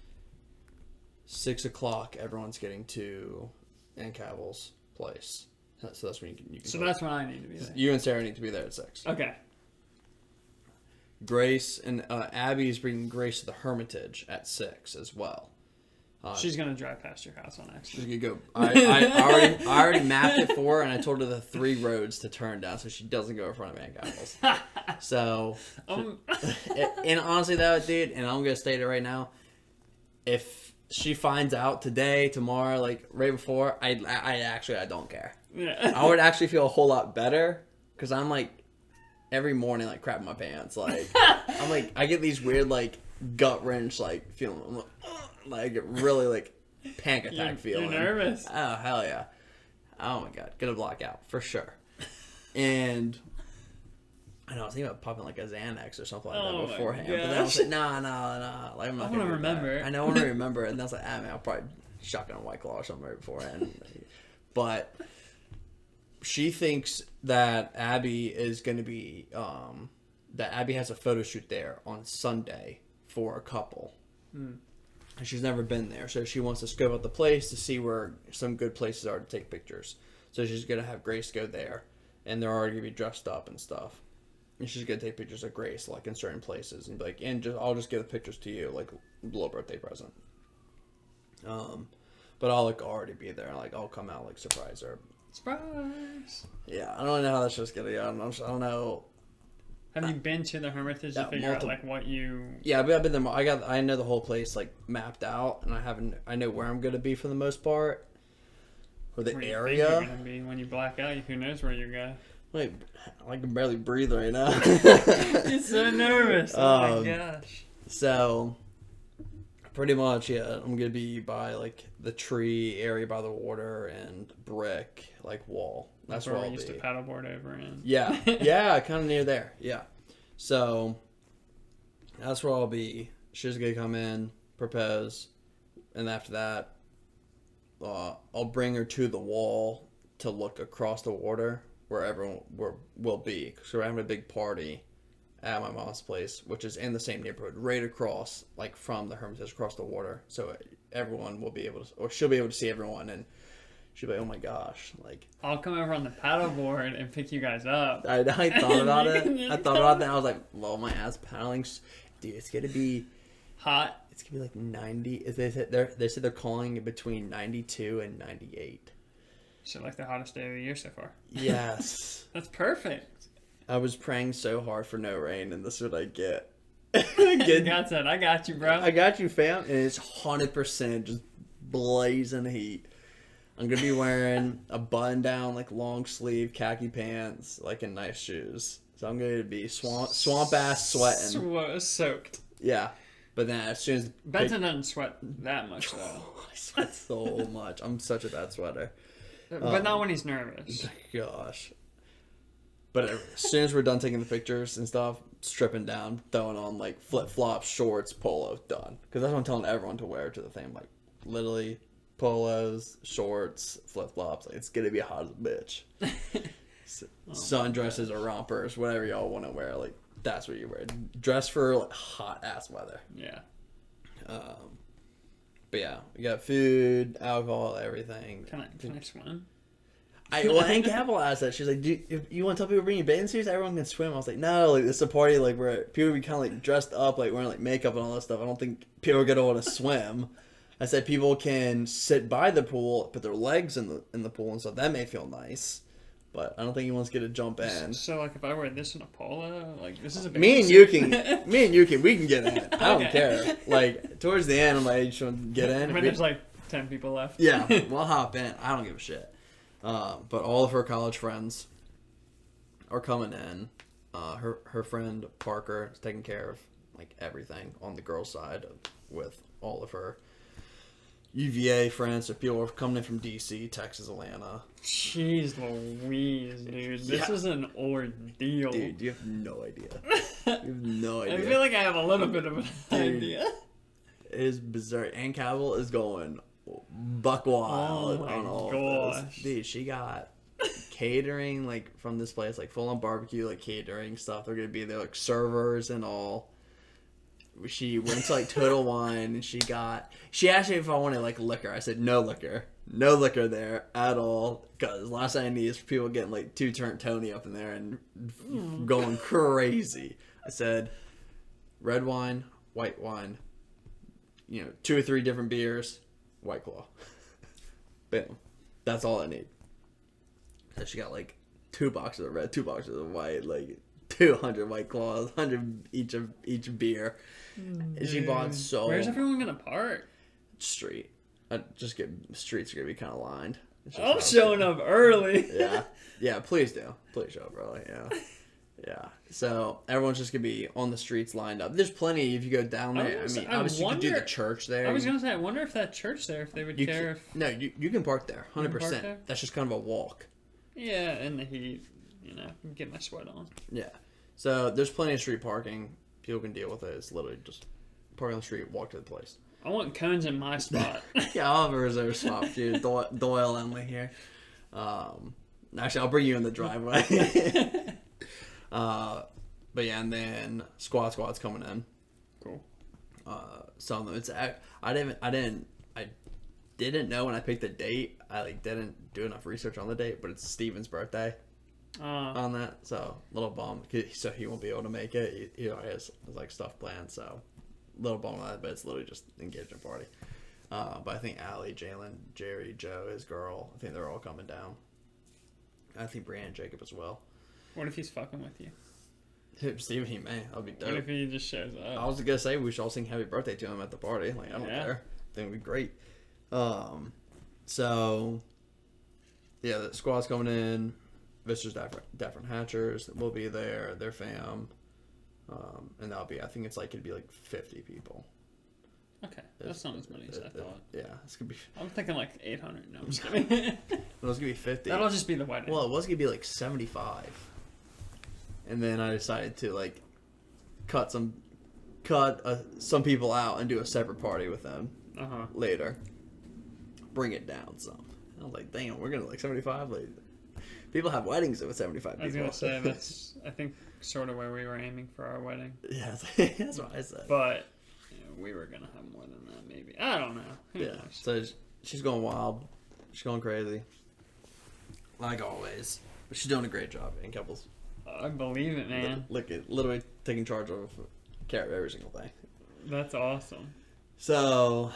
[SPEAKER 2] 6 o'clock. Everyone's getting to Ann Cavill's place. So that's when you can.
[SPEAKER 1] So that's when I need to be there.
[SPEAKER 2] You and Sarah need to be there at 6.
[SPEAKER 1] Okay.
[SPEAKER 2] Grace and Abby's bringing Grace to the Hermitage at 6 as well.
[SPEAKER 1] She's gonna drive past your house on accident.
[SPEAKER 2] She's gonna go. I already mapped it for her, and I told her the 3 roads to turn down, so she doesn't go in front of Ann Cavill's. So, and honestly, though, dude, and I'm gonna state it right now, if she finds out today, tomorrow, like right before, I don't care.
[SPEAKER 1] Yeah.
[SPEAKER 2] I would actually feel a whole lot better because I'm like every morning like crapping my pants. Like I'm like I get these weird like gut wrench like feeling. I'm like really like panic attack feeling.
[SPEAKER 1] You're nervous.
[SPEAKER 2] Oh hell yeah! Oh my god, gonna block out for sure. And I know I was thinking about popping like a Xanax or something like that beforehand, but then I was like, nah. Like I'm not gonna
[SPEAKER 1] remember.
[SPEAKER 2] I know I want to remember it, and I was like, man, I'll probably shotgun a White Claw or something right beforehand. But she thinks that Abby is going to be that Abby has a photo shoot there on Sunday for a couple. And she's never been there, so she wants to scope out the place to see where some good places are to take pictures. So she's going to have Grace go there, and they're already going to be dressed up and stuff. And she's going to take pictures of Grace, like, in certain places. And be like, I'll just give the pictures to you, like, a little birthday present. But I'll, like, already be there. And, like, I'll come out, like, surprise her.
[SPEAKER 1] Surprise!
[SPEAKER 2] Yeah, I don't know how that's just going to go. I don't know.
[SPEAKER 1] Have you been to the Hermitage to figure out, like, what you...
[SPEAKER 2] Yeah, I've been there. I know the whole place, like, mapped out. And I know where I'm going to be for the most part. Or the area.
[SPEAKER 1] Where you're going to be when you black out. Who knows where you go.
[SPEAKER 2] Like, I can barely breathe right now.
[SPEAKER 1] You're so nervous. Oh my gosh.
[SPEAKER 2] So, pretty much, yeah, I'm gonna be by like the tree area by the water and brick like wall. That's where I'll be.
[SPEAKER 1] Used to paddleboard over in.
[SPEAKER 2] Yeah, yeah, kind of near there. Yeah. So, that's where I'll be. She's gonna come in, propose, and after that, I'll bring her to the wall to look across the water. Where everyone will be, because we're having a big party at my mom's place, which is in the same neighborhood, right across, like from the Hermitage, across the water. So everyone will be able to, or she'll be able to see everyone, and she'll be like, oh my gosh, like.
[SPEAKER 1] I'll come over on the paddleboard and pick you guys up.
[SPEAKER 2] I thought about it. I thought about that. I was like, low my ass paddling. Dude, it's going to be
[SPEAKER 1] hot.
[SPEAKER 2] It's going to be like 90. They said they're calling it between 92 and 98.
[SPEAKER 1] So like the hottest day of the year so far.
[SPEAKER 2] Yes.
[SPEAKER 1] That's perfect.
[SPEAKER 2] I was praying so hard for no rain, and this is what I get.
[SPEAKER 1] I got you, bro.
[SPEAKER 2] I got you, fam. And it's 100% just blazing heat. I'm going to be wearing a button-down, like, long-sleeve khaki pants, like, and nice shoes. So I'm going to be swamp-ass sweating.
[SPEAKER 1] Soaked.
[SPEAKER 2] Yeah. But then as soon as...
[SPEAKER 1] Benton doesn't sweat that much, though.
[SPEAKER 2] I sweat so much. I'm such a bad sweater.
[SPEAKER 1] But not when he's nervous.
[SPEAKER 2] Gosh. But as soon as we're done taking the pictures and stuff, stripping down, throwing on, like, flip-flops, shorts, polo, done. Because that's what I'm telling everyone to wear to the thing. Like, literally, polos, shorts, flip-flops. Like, it's going to be hot as a bitch. Sundresses or rompers, whatever y'all want to wear. Like, that's what you wear. Dress for, like, hot-ass weather.
[SPEAKER 1] Yeah.
[SPEAKER 2] But, yeah. We got food, alcohol, everything.
[SPEAKER 1] Can I swim?
[SPEAKER 2] Hank Cavill asked that. She's like, if you want to tell people to bring you bathing suits, everyone can swim. I was like, no, like, it's a party, like, where people be kind of, like, dressed up, like, wearing, like, makeup and all that stuff. I don't think people are going to want to swim. I said people can sit by the pool, put their legs in the pool and stuff. That may feel nice. But I don't think anyone's going to jump in.
[SPEAKER 1] So, like, if I wear this in a polo, like, this is a
[SPEAKER 2] me and you can we can get in. I don't care. Like, towards the end, I'm like, just want to get in.
[SPEAKER 1] I mean, there's, like, 10 people left.
[SPEAKER 2] Yeah, we'll hop in. I don't give a shit. But all of her college friends are coming in. Her friend Parker is taking care of, like, everything on the girls' side with all of her UVA friends. So people are coming in from DC, Texas, Atlanta.
[SPEAKER 1] Jeez Louise, dude. This is an ordeal.
[SPEAKER 2] Dude, you have no idea. You have no idea.
[SPEAKER 1] I feel like I have a little bit of an idea.
[SPEAKER 2] It is bizarre. Ann Cavill is going buck wild on all of this. Dude, she got catering, like, from this place, like, full-on barbecue, like, catering stuff. They're going to be there, like, servers and all. She went to, like, Total Wine, and she asked me if I wanted, like, liquor. I said, no liquor. No liquor there at all. Because last thing I need is people getting, like, 2-turn Tony up in there and going crazy. I said, red wine, white wine, 2 or 3 different beers, White Claw. Boom. That's all I need. So she got, like, 2 boxes of red, 2 boxes of white, like, 200 White Claws, 100 each beer. And she bought so...
[SPEAKER 1] Where's everyone gonna park?
[SPEAKER 2] Street. Streets are gonna be kind of lined.
[SPEAKER 1] I'm showing up early.
[SPEAKER 2] Yeah, please do. Please show up early, yeah. So everyone's just gonna be on the streets lined up. There's plenty if you go down there. I mean, obviously you could do the church there.
[SPEAKER 1] I was gonna say, I wonder if that church there, if they would care if...
[SPEAKER 2] No, you can park there, 100%. That's just kind of a walk.
[SPEAKER 1] Yeah, in the heat, get my sweat on.
[SPEAKER 2] Yeah. So there's plenty of street parking. People can deal with it. It's literally just park on the street, walk to the place.
[SPEAKER 1] I want cones in my spot.
[SPEAKER 2] Yeah, I'll have a reserve spot for you. Doyle Emily here. Actually, I'll bring you in the driveway. But yeah, and then squad's coming in.
[SPEAKER 1] Cool.
[SPEAKER 2] So it's I didn't know when I picked the date. I didn't do enough research on the date, but it's Steven's birthday on that. So little bum. So he won't be able to make it. He has like stuff planned. So little bum on that, but it's literally just engagement party. But I think Allie, Jalen, Jerry, Joe, his girl, I think they're all coming down. I think Brianne and Jacob as well.
[SPEAKER 1] What if he's fucking with you?
[SPEAKER 2] Steven, he may. That'd be dope.
[SPEAKER 1] What if he just shows up?
[SPEAKER 2] I was gonna say we should all sing happy birthday to him at the party. Like, I don't care. I think it'd be great. So yeah, the squad's coming in. Vista's Different Hatchers will be there. Their fam. And that'll be, I think it'd be like 50 people.
[SPEAKER 1] Okay, that's not as many as I thought.
[SPEAKER 2] Yeah, it's gonna be.
[SPEAKER 1] I'm thinking like 800. No, I'm just kidding.
[SPEAKER 2] It was gonna be 50.
[SPEAKER 1] That'll just be the wedding.
[SPEAKER 2] Well, it was gonna be like 75, and then I decided to like cut some people out and do a separate party with them later. Bring it down some. I was like, damn, we're gonna like 75. Like, People have weddings with 75 people.
[SPEAKER 1] I was gonna say that's I think sort of where we were aiming for our wedding.
[SPEAKER 2] Yeah, that's what I said.
[SPEAKER 1] But we were gonna have more than that, maybe. I don't know. Who knows?
[SPEAKER 2] So she's going wild. She's going crazy, like always. But she's doing a great job in couples.
[SPEAKER 1] I believe it, man.
[SPEAKER 2] Literally taking charge of care of every single thing.
[SPEAKER 1] That's awesome.
[SPEAKER 2] So,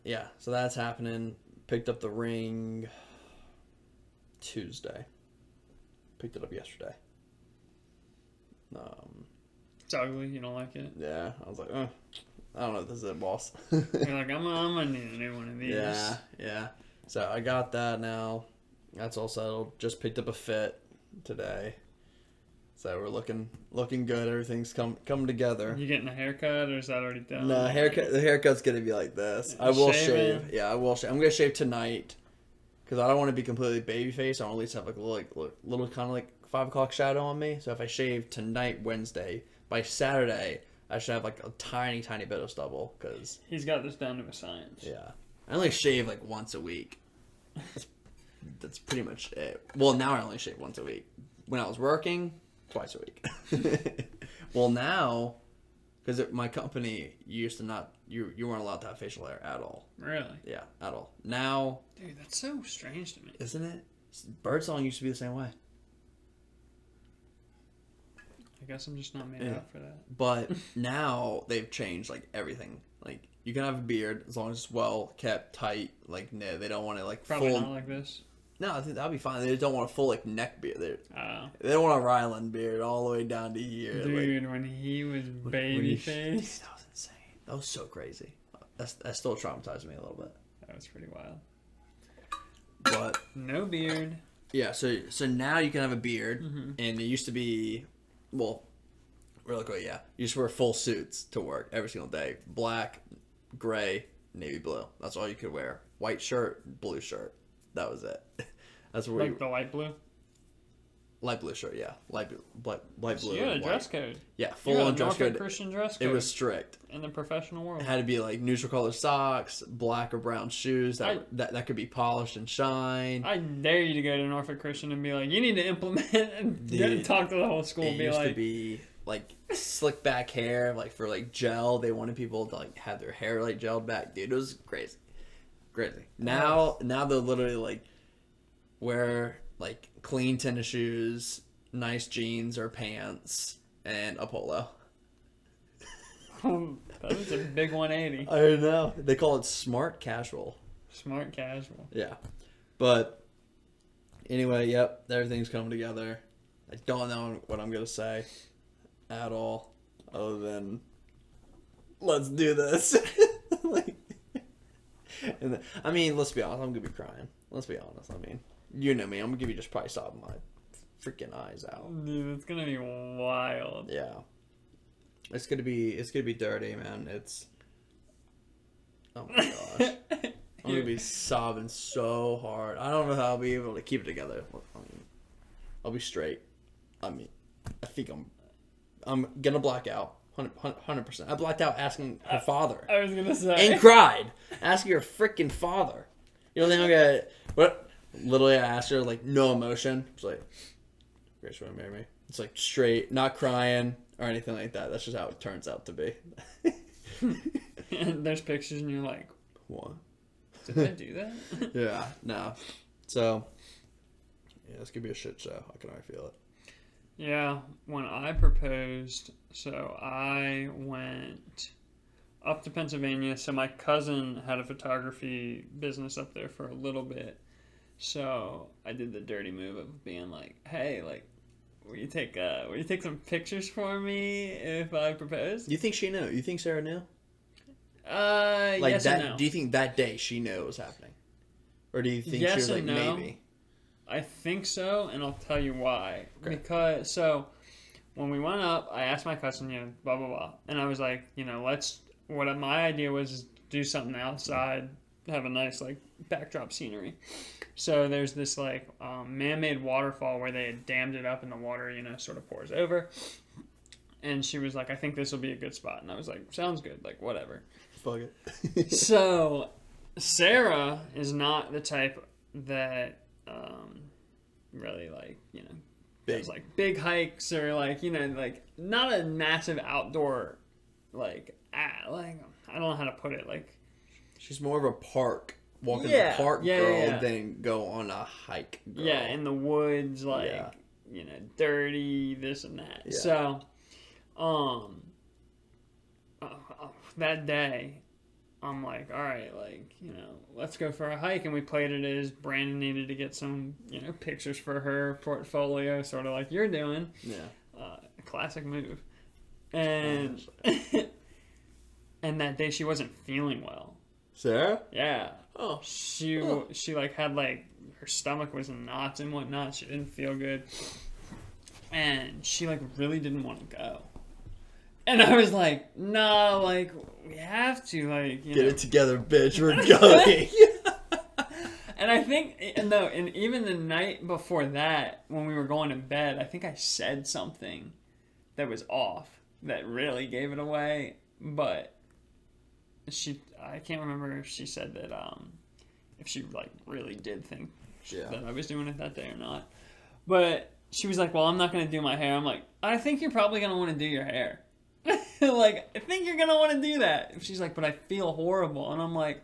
[SPEAKER 2] yeah. So that's happening. Picked up the ring Tuesday. Picked it up yesterday.
[SPEAKER 1] It's ugly. You don't like it?
[SPEAKER 2] Yeah. I was like, I don't know if this is it, boss.
[SPEAKER 1] You're like, I'm gonna need a new one of these.
[SPEAKER 2] Yeah. So I got that now. That's all settled. Just picked up a fit today. So we're looking good. Everything's coming together.
[SPEAKER 1] You getting a haircut, or is that already done?
[SPEAKER 2] No, haircut. The haircut's gonna be like this. I will shave. Yeah, I will shave. I'm gonna shave tonight because I don't want to be completely baby face. I want to at least have like a little kind of like 5 o'clock shadow on me. So if I shave tonight, Wednesday, by Saturday, I should have like a tiny bit of stubble. Because
[SPEAKER 1] he's got this down to a science.
[SPEAKER 2] Yeah, I only shave like once a week. That's pretty much it. Well, now I only shave once a week. When I was working, twice a week. Well, now, because my company used to not, you weren't allowed to have facial hair at all.
[SPEAKER 1] Really?
[SPEAKER 2] Yeah, at all. Now,
[SPEAKER 1] dude, that's so strange to me.
[SPEAKER 2] Isn't it? Birdsong used to be the same way.
[SPEAKER 1] I guess I'm just not made up for that.
[SPEAKER 2] But now they've changed like everything. Like you can have a beard as long as it's well kept, tight. Like no, they don't want to like
[SPEAKER 1] probably not like this.
[SPEAKER 2] No, I think that'd be fine. They just don't want a full like neck beard. They don't want a Ryland beard all the way down to here.
[SPEAKER 1] Dude, like, when he was babyface,
[SPEAKER 2] that was insane. That was so crazy. That still traumatized me a little bit.
[SPEAKER 1] That was pretty wild.
[SPEAKER 2] But
[SPEAKER 1] no beard.
[SPEAKER 2] Yeah, so now you can have a beard, and it used to be, well, really quick, yeah. You used to wear full suits to work every single day. Black, gray, navy blue. That's all you could wear. White shirt, blue shirt. That was it. That's where
[SPEAKER 1] the light blue?
[SPEAKER 2] Light blue shirt, yeah. Light blue.
[SPEAKER 1] So you had a dress code.
[SPEAKER 2] Yeah, full on dress code.
[SPEAKER 1] Christian dress code.
[SPEAKER 2] It was strict.
[SPEAKER 1] In the professional world.
[SPEAKER 2] It had to be like neutral color socks, black or brown shoes that could be polished and shine.
[SPEAKER 1] I dare you to go to Norfolk Christian and be like, you need to implement and talk to the whole school and be like.
[SPEAKER 2] It used to be like slick back hair, like for like gel. They wanted people to like have their hair like gelled back. Dude, it was crazy. Now they'll literally like wear like clean tennis shoes, nice jeans or pants, and a polo.
[SPEAKER 1] That was a big 180.
[SPEAKER 2] I know. They call it smart casual.
[SPEAKER 1] Smart casual.
[SPEAKER 2] Yeah. But anyway, yep, everything's coming together. I don't know what I'm going to say at all other than let's do this. I mean, let's be honest. I'm going to be crying. Let's be honest. I mean, you know me. I'm going to give you just probably sobbing my freaking eyes out.
[SPEAKER 1] Dude, it's going to be wild.
[SPEAKER 2] Yeah. It's gonna be dirty, man. Oh my gosh. I'm gonna be sobbing so hard. I don't know how I'll be able to keep it together. I mean, I'll be straight. I mean, I think I'm gonna black out. 100%. I blacked out asking her father.
[SPEAKER 1] I was gonna say.
[SPEAKER 2] And cried. Asking her freaking father. You don't think I'm gonna... What? Literally, I asked her, like, no emotion. It's like, Grace, you wanna marry me? It's like straight, not crying or anything like that. That's just how it turns out to be.
[SPEAKER 1] And there's pictures and you're like,
[SPEAKER 2] what?
[SPEAKER 1] Did I do that?
[SPEAKER 2] Yeah, no. So, yeah, this could be a shit show. I can already feel it.
[SPEAKER 1] Yeah, when I proposed, so I went up to Pennsylvania. So my cousin had a photography business up there for a little bit. So I did the dirty move of being like, hey, like, will you take some pictures for me if I propose?
[SPEAKER 2] You think she knew? You think Sarah knew?
[SPEAKER 1] Like yes
[SPEAKER 2] that,
[SPEAKER 1] and no.
[SPEAKER 2] Do you think that day she knew it was happening? Or do you think
[SPEAKER 1] yes
[SPEAKER 2] she was like,
[SPEAKER 1] no.
[SPEAKER 2] maybe?
[SPEAKER 1] I think so, and I'll tell you why.
[SPEAKER 2] Okay.
[SPEAKER 1] Because, so, when we went up, I asked my cousin, blah, blah, blah. And I was like, what my idea was is do something outside, have a nice, like, backdrop scenery. So there's this, like, man-made waterfall where they had dammed it up and the water, sort of pours over. And she was like, I think this will be a good spot. And I was like, sounds good. Like, whatever.
[SPEAKER 2] Fuck it.
[SPEAKER 1] So, Sarah is not the type that, really like, you know,
[SPEAKER 2] big.
[SPEAKER 1] Those, like big hikes or like, you know, like not a massive outdoor like I don't know how to put it. Like
[SPEAKER 2] she's more of a walk in the park girl than go on a hike girl.
[SPEAKER 1] Yeah, in the woods, like you know, dirty, this and that. Yeah. So, that day, I'm like, all right, like, you know, let's go for a hike. And we played it as Brandon needed to get some, you know, pictures for her portfolio, sort of like you're doing. Yeah. Classic move. And and that day she wasn't feeling well.
[SPEAKER 2] Sarah?
[SPEAKER 1] Yeah. Oh. She like had like her stomach was in knots and whatnot. She didn't feel good. And she like really didn't want to go. And I was like, no, like, we have to, like, you know.
[SPEAKER 2] Get it together, bitch. We're going.
[SPEAKER 1] And I think, no, and even the night before that, when we were going to bed, I think I said something that was off that really gave it away. But I can't remember if she said that, if she, like, really did think that I was doing it that day or not. But she was like, well, I'm not going to do my hair. I'm like, I think you're probably going to want to do your hair. Like, I think you're going to want to do that. And she's like, but I feel horrible. And I'm like,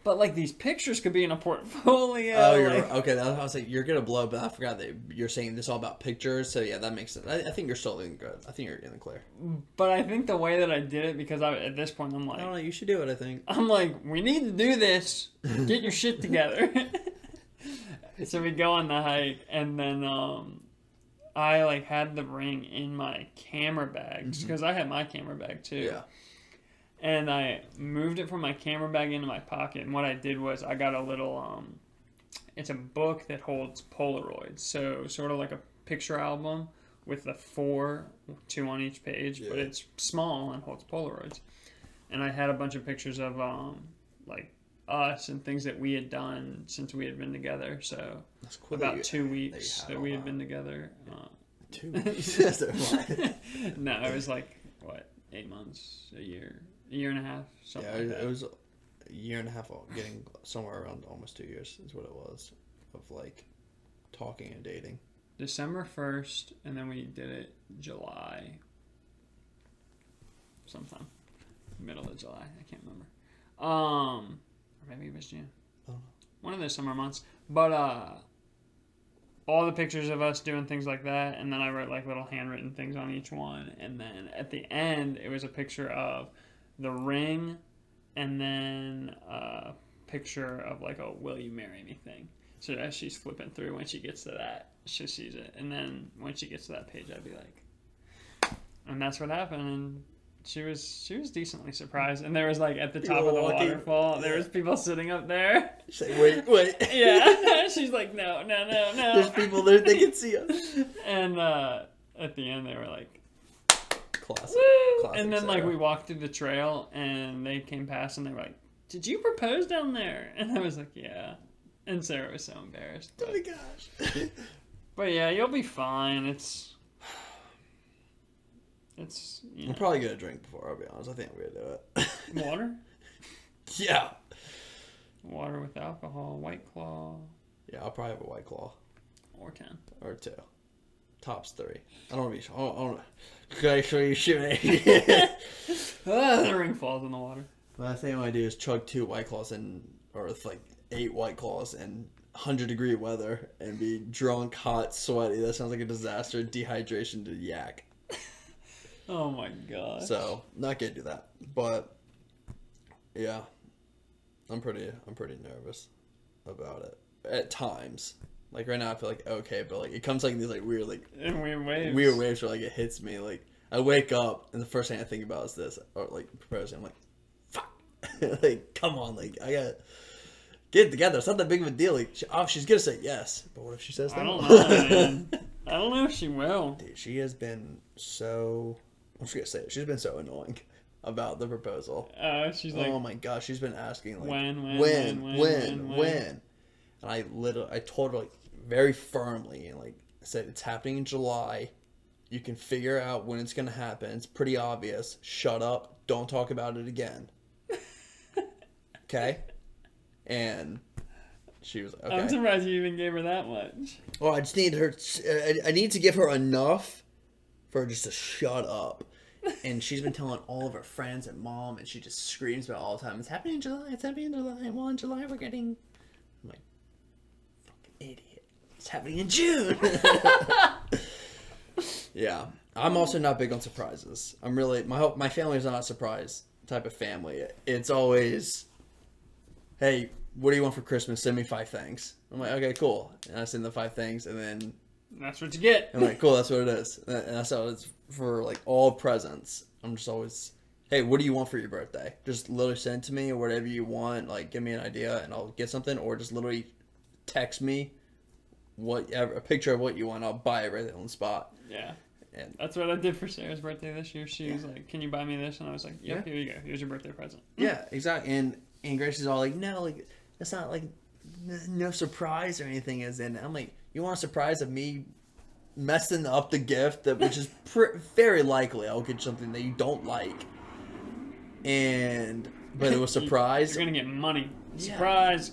[SPEAKER 1] but, like, these pictures could be in a portfolio.
[SPEAKER 2] Oh, okay. I was like, you're going to blow, but I forgot that you're saying this all about pictures. So, yeah, that makes sense. I think you're still doing good. I think you're in the clear.
[SPEAKER 1] But I think the way that I did it, because at this point, I'm like...
[SPEAKER 2] I don't know. You should do it, I think.
[SPEAKER 1] I'm like, we need to do this. Get your shit together. So we go on the hike, and then... I like had the ring in my camera bag because I had my camera bag too. Yeah. And I moved it from my camera bag into my pocket. And what I did was I got a little, it's a book that holds Polaroids. So sort of like a picture album with the 2 on each page, but it's small and holds Polaroids. And I had a bunch of pictures of, like, us and things that we had done since we had been together. So that's cool. About 2 weeks that we had been together. 2 weeks? No, it was like, what, 8 months, a year and a half, something like that.
[SPEAKER 2] It was a year and a half, getting somewhere around almost 2 years is what it was, of like talking and dating.
[SPEAKER 1] December 1st, and then we did it July sometime. Middle of July, I can't remember. Or maybe it was June. Oh. One of those summer months. But all the pictures of us doing things like that, and then I wrote like little handwritten things on each one. And then at the end, it was a picture of the ring, and then a picture of like a "Will you marry me" thing. So as she's flipping through, when she gets to that, she sees it. And then when she gets to that page, I'd be like... And that's what happened, and... She was decently surprised, and there was like at the top of the waterfall, there was people sitting up there.
[SPEAKER 2] She's like, wait.
[SPEAKER 1] Yeah, she's like, no.
[SPEAKER 2] There's people there, they can see us.
[SPEAKER 1] And at the end, they were like,
[SPEAKER 2] classic.
[SPEAKER 1] And then like we walked through the trail, and they came past, and they were like, "Did you propose down there?" And I was like, "Yeah." And Sarah was so embarrassed.
[SPEAKER 2] Oh my gosh.
[SPEAKER 1] But yeah, you'll be fine. It's you know.
[SPEAKER 2] I'm probably gonna drink before, I'll be honest. I think I'm gonna do
[SPEAKER 1] it. Water?
[SPEAKER 2] Yeah.
[SPEAKER 1] Water with alcohol, White Claw.
[SPEAKER 2] Yeah, I'll probably have a White Claw.
[SPEAKER 1] Or 10.
[SPEAKER 2] Or 2. Tops 3. I don't want to be... I don't can I show you shit?
[SPEAKER 1] The ring falls in the water.
[SPEAKER 2] The last thing I want to do is chug 2 White Claws or like 8 White Claws in 100-degree weather and be drunk, hot, sweaty. That sounds like a disaster. Dehydration to yak.
[SPEAKER 1] Oh my god.
[SPEAKER 2] So, not gonna do that. But yeah. I'm pretty nervous about it. At times. Like right now I feel like okay, but like it comes like in these like weird waves. Weird waves where like it hits me. Like I wake up and the first thing I think about is this. Or like proposing. I'm like, fuck. Like, come on, like I gotta get it together. It's not that big of a deal. Like she's gonna say yes. But what if she says no?
[SPEAKER 1] I don't know, man. I don't know if she will.
[SPEAKER 2] Dude, she has been so... I'm just going to say it. She's been so annoying about the proposal.
[SPEAKER 1] She's like...
[SPEAKER 2] Oh my gosh, she's been asking like...
[SPEAKER 1] When?
[SPEAKER 2] And I told her like very firmly and like said it's happening in July. You can figure out when it's going to happen. It's pretty obvious. Shut up. Don't talk about it again. Okay? And she was like, okay.
[SPEAKER 1] I'm surprised you even gave her that much.
[SPEAKER 2] Well, I just need her. I need to give her enough for her just to shut up. And she's been telling all of her friends and mom, and she just screams about it all the time. It's happening in July. It's happening in July. Well, in July we're getting. I'm like, fucking idiot. It's happening in June. Yeah, I'm also not big on surprises. I'm really my family is not a surprise type of family. It's always, hey, what do you want for Christmas? Send me 5 things. I'm like, okay, cool. And I send the 5 things, and then
[SPEAKER 1] that's what you get.
[SPEAKER 2] I'm like, cool, that's what it is. And that's how it's for like all presents. I'm just always, hey, what do you want for your birthday? Just literally send it to me or whatever you want. Like, give me an idea and I'll get something, or just literally text me a picture of what you want. I'll buy it right there on the spot.
[SPEAKER 1] Yeah. And that's what I did for Sarah's birthday this year. She was like, can you buy me this? And I was like, yep, here you go. Here's your birthday present.
[SPEAKER 2] Yeah, exactly. And Grace is all like, no, like, that's not like, no surprise or anything is in it. I'm like, you want a surprise of me messing up the gift, which is very likely I'll get something that you don't like. But it was surprise.
[SPEAKER 1] You're going to get money. Surprise.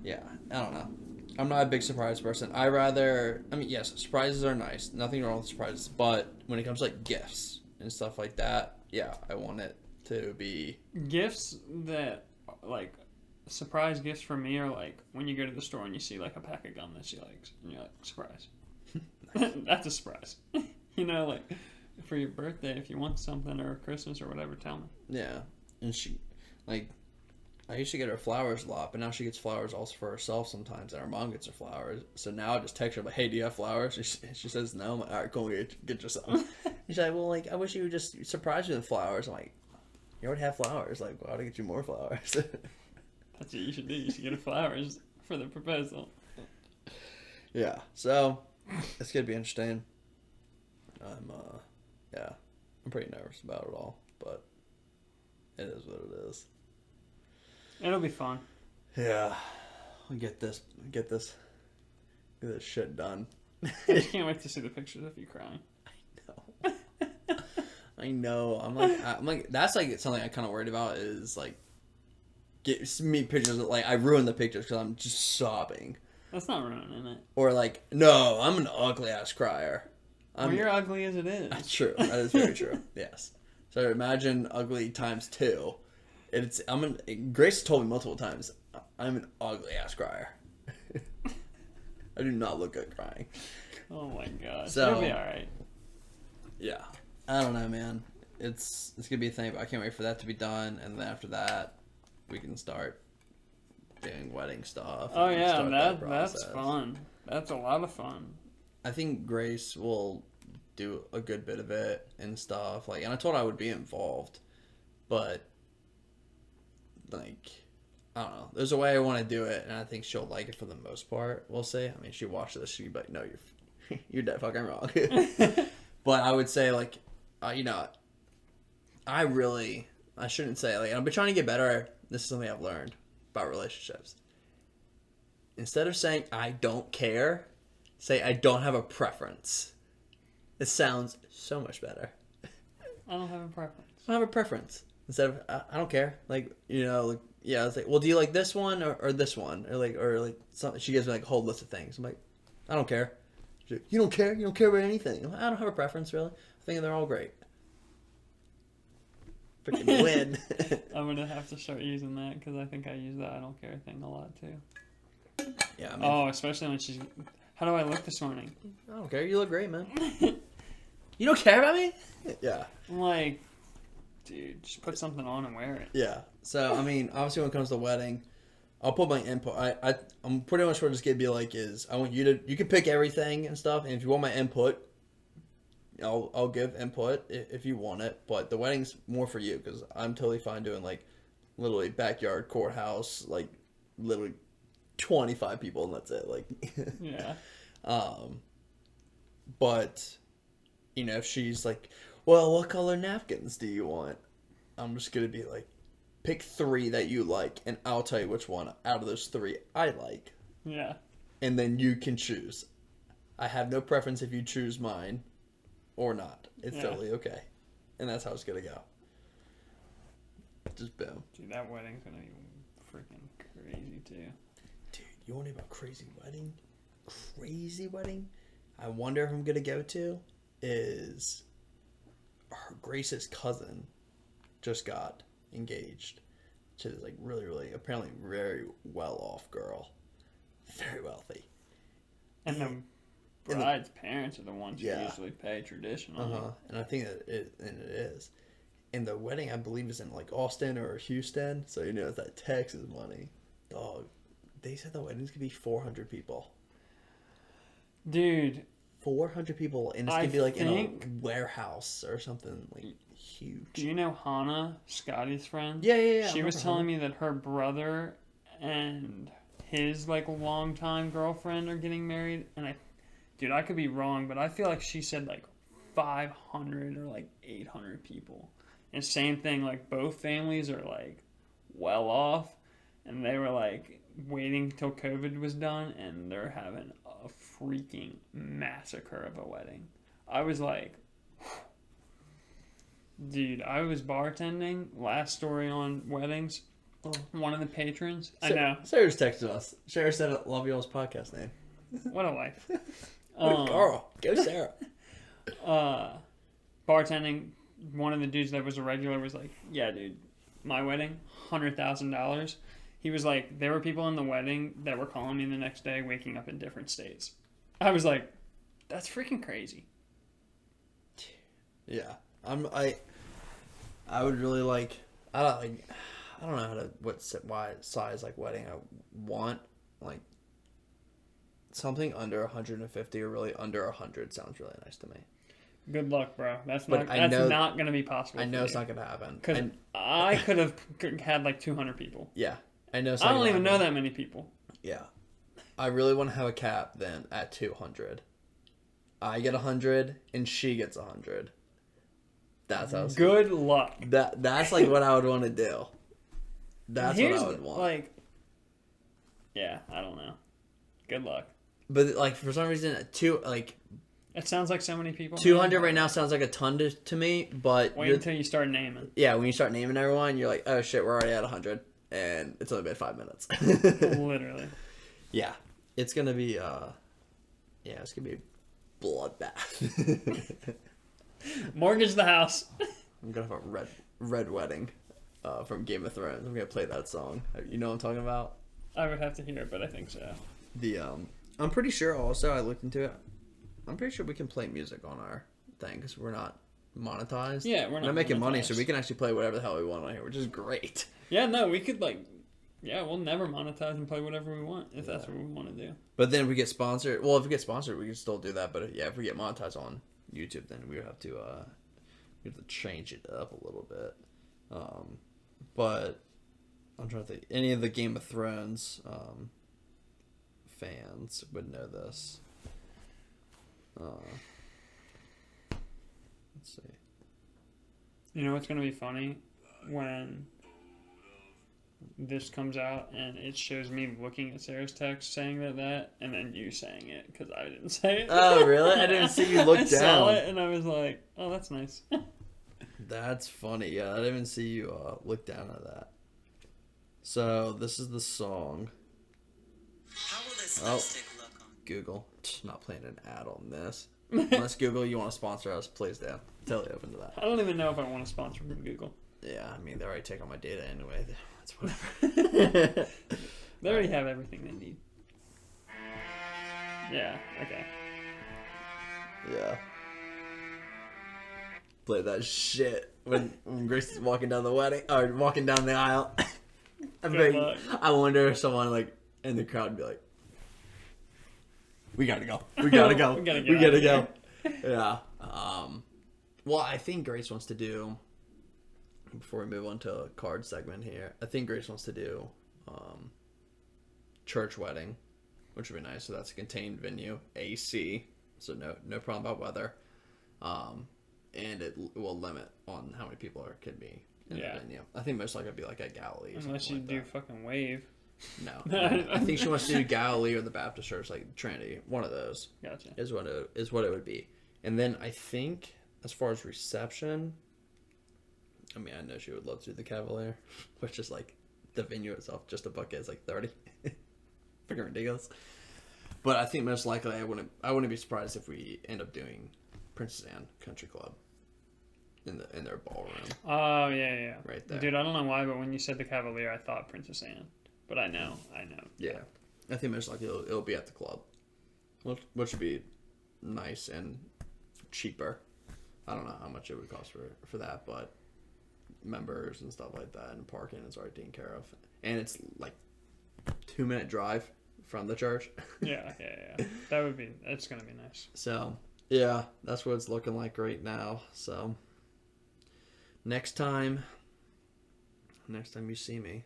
[SPEAKER 2] Yeah, I don't know. I'm not a big surprise person. Yes, surprises are nice. Nothing wrong with surprises. But when it comes to like gifts and stuff like that, yeah, I want it to be...
[SPEAKER 1] Gifts that, like, surprise gifts for me are like when you go to the store and you see like a pack of gum that she likes. And you're like, surprise. That's a surprise. You know, like, for your birthday, if you want something, or Christmas or whatever, tell me.
[SPEAKER 2] Yeah. And she, like... I used to get her flowers a lot, but now she gets flowers also for herself sometimes, and her mom gets her flowers. So now I just text her, like, hey, do you have flowers? She says no. I'm like, all right, cool, get you some. She's like, well, like, I wish you would just surprise me with flowers. I'm like, you already have flowers. Like, why would I get you more flowers?
[SPEAKER 1] That's what you should do. You should get her flowers for the proposal.
[SPEAKER 2] Yeah, so it's going to be interesting. I'm pretty nervous about it all, but it is what it is.
[SPEAKER 1] It'll be fun.
[SPEAKER 2] Yeah, I'll get this shit done.
[SPEAKER 1] I just can't wait to see the pictures of you crying.
[SPEAKER 2] I know. I'm like that's like something I kind of worried about is like get me pictures of, like, I ruined the pictures because I'm just sobbing.
[SPEAKER 1] That's not ruining it.
[SPEAKER 2] Or like, no, I'm an ugly ass crier.
[SPEAKER 1] Well, you're ugly as it is.
[SPEAKER 2] That's true. That is very true. Yes. So imagine ugly times 2. Grace told me multiple times, I'm an ugly ass crier. I do not look good crying.
[SPEAKER 1] Oh my god.
[SPEAKER 2] So,
[SPEAKER 1] it'll be alright.
[SPEAKER 2] Yeah. I don't know, man. It's gonna be a thing, but I can't wait for that to be done, and then after that, we can start doing wedding stuff.
[SPEAKER 1] Oh yeah, that's fun. That's a lot of fun.
[SPEAKER 2] I think Grace will do a good bit of it and stuff. Like, and I told her I would be involved, but like, I don't know. There's a way I want to do it, and I think she'll like it for the most part. We'll see. I mean, she watched this, she'd be like, "No, you're dead fucking wrong." But I would say, like, you know, I shouldn't say, like, I've been trying to get better. This is something I've learned about relationships. Instead of saying I don't care, say I don't have a preference. It sounds so much better.
[SPEAKER 1] I don't have a preference.
[SPEAKER 2] I don't have a preference. Instead of I don't care. Like, you know, like, yeah, I was like, well, do you like this one or this one? Or like something. She gives me like a whole list of things. I'm like, I don't care. She's like, you don't care? You don't care about anything? I'm like, I don't have a preference, really. I think they're all great. Freaking win.
[SPEAKER 1] I'm going to have to start using that because I think I use that I don't care thing a lot too.
[SPEAKER 2] Yeah. I mean,
[SPEAKER 1] especially when she's... How do I look this morning?
[SPEAKER 2] I don't care. You look great, man. You don't care about me? Yeah.
[SPEAKER 1] I'm like, dude, just put something on and wear it.
[SPEAKER 2] Yeah. So, I mean, obviously when it comes to the wedding, I'll put my input. I'm pretty much what it's going to be like is I want you can pick everything and stuff. And if you want my input, I'll give input if you want it. But the wedding's more for you because I'm totally fine doing like literally backyard courthouse, like literally 25 people and that's it. Like,
[SPEAKER 1] yeah.
[SPEAKER 2] But, you know, if she's like, well, what color napkins do you want? I'm just going to be like, pick 3 that you like, and I'll tell you which one out of those 3 I like.
[SPEAKER 1] Yeah.
[SPEAKER 2] And then you can choose. I have no preference if you choose mine or not. It's totally okay. And that's how it's going to go. Just boom.
[SPEAKER 1] Dude, that wedding's going to be freaking crazy, too.
[SPEAKER 2] Dude, you want to hear about crazy wedding? Crazy wedding? I wonder if I'm going to go to is Grace's cousin just got engaged to this like really, really, apparently very well-off girl. Very wealthy.
[SPEAKER 1] And the bride's parents are the ones who usually pay traditionally.
[SPEAKER 2] And I think that it is. And the wedding, I believe, is in like Austin or Houston. So, you know, it's that Texas money. Dog. They said the wedding's going to be 400 people.
[SPEAKER 1] Dude.
[SPEAKER 2] 400 people. And it's going to be like in a warehouse or something like huge.
[SPEAKER 1] Do you know Hannah, Scotty's friend?
[SPEAKER 2] Yeah.
[SPEAKER 1] She was telling me that her brother and his like longtime girlfriend are getting married. And I could be wrong, but I feel like she said like 500 or like 800 people. And same thing, like both families are like well off, and they were like waiting till COVID was done, and they're having a freaking massacre of a wedding. I was like, dude, I was bartending. Last story on weddings. One of the patrons, I know.
[SPEAKER 2] Sarah's texted us. Sarah said, "Love y'all's podcast name."
[SPEAKER 1] What a life.
[SPEAKER 2] Girl, go Sarah.
[SPEAKER 1] Bartending. One of the dudes that was a regular was like, yeah, dude, my wedding, $100,000. He was like, there were people in the wedding that were calling me the next day, waking up in different states. I was like, that's freaking crazy.
[SPEAKER 2] Yeah. I would really like, I don't know what size like wedding I want. Like something under 150 or really under 100 sounds really nice to me.
[SPEAKER 1] Good luck, bro. That's not going to be possible.
[SPEAKER 2] I know it's not going to happen.
[SPEAKER 1] Because I could have had like 200 people.
[SPEAKER 2] Yeah. I know.
[SPEAKER 1] I don't even know that many people.
[SPEAKER 2] Yeah. I really want to have a cap then at 200. I get 100 and she gets 100. That's how.
[SPEAKER 1] Good luck.
[SPEAKER 2] That's like what I would want to do. That's what I would want.
[SPEAKER 1] Like, yeah, I don't know. Good luck.
[SPEAKER 2] But like for some reason,
[SPEAKER 1] it sounds like so many people.
[SPEAKER 2] 200 right now sounds like a ton to me, but
[SPEAKER 1] wait until you start naming.
[SPEAKER 2] Yeah, when you start naming everyone, you're like, oh shit, we're already at 100, and it's only been 5 minutes.
[SPEAKER 1] Literally.
[SPEAKER 2] Yeah, it's gonna be it's gonna be a bloodbath.
[SPEAKER 1] Mortgage the house.
[SPEAKER 2] I'm gonna have a red wedding, from Game of Thrones. I'm gonna play that song. You know what I'm talking about?
[SPEAKER 1] I would have to hear it, but I think so.
[SPEAKER 2] I'm pretty sure. Also, I looked into it. I'm pretty sure we can play music on our thing because we're not monetized.
[SPEAKER 1] Yeah, we're not
[SPEAKER 2] making money, so we can actually play whatever the hell we want on here, which is great.
[SPEAKER 1] Yeah, no, we could we'll never monetize and play whatever we want if that's what we want to do.
[SPEAKER 2] But then if we get sponsored, if we get sponsored, we can still do that. But if we get monetized on YouTube, then we have to change it up a little bit. But I'm trying to think. Any of the Game of Thrones fans would know this. Let's see.
[SPEAKER 1] You know what's going to be funny? When this comes out and it shows me looking at Sarah's text saying that, and then you saying it because I didn't say it.
[SPEAKER 2] Oh, really? I didn't see you look down.
[SPEAKER 1] I saw it and I was like, oh, that's nice.
[SPEAKER 2] That's funny. Yeah, I didn't even see you look down at that. So, this is the song.
[SPEAKER 3] How will this lipstick look on
[SPEAKER 2] Google. Not playing an ad on this. Unless Google, you want to sponsor us, please do. Totally open to that.
[SPEAKER 1] I don't even know if I want to sponsor from Google.
[SPEAKER 2] Yeah, I mean, they already take all my data anyway. That's whatever.
[SPEAKER 1] They already have everything they need. Yeah, okay.
[SPEAKER 2] Yeah. Play that shit when Grace is walking down the wedding, or walking down the aisle. I wonder if someone, like, in the crowd would be like, we gotta go. We gotta go. we gotta go. Yeah. Well, I think Grace wants to do, before we move on to a card segment here, I think Grace wants to do church wedding, which would be nice. So that's a contained venue, AC, so no problem about weather. And it will limit on how many people could be in the venue. I think most likely it'd be like a Galilee.
[SPEAKER 1] Unless you do fucking wave.
[SPEAKER 2] No. I think she wants to do Galilee or the Baptist Church, like Trinity. One of those.
[SPEAKER 1] Gotcha.
[SPEAKER 2] Is what it would be. And then I think, as far as reception, I mean, I know she would love to do the Cavalier, which is like the venue itself, just a bucket is like 30. freaking ridiculous. But I think most likely I wouldn't be surprised if we end up doing Princess Anne Country Club in their ballroom.
[SPEAKER 1] Oh yeah.
[SPEAKER 2] Right there.
[SPEAKER 1] Dude, I don't know why, but when you said the Cavalier, I thought Princess Anne. But I know.
[SPEAKER 2] Yeah. I think most likely it'll be at the club. Which would be nice and cheaper. I don't know how much it would cost for that, but members and stuff like that and parking is already taken care of. And it's like 2-minute drive from the church.
[SPEAKER 1] Yeah. That's gonna be nice.
[SPEAKER 2] So yeah, that's what it's looking like right now. So next time you see me,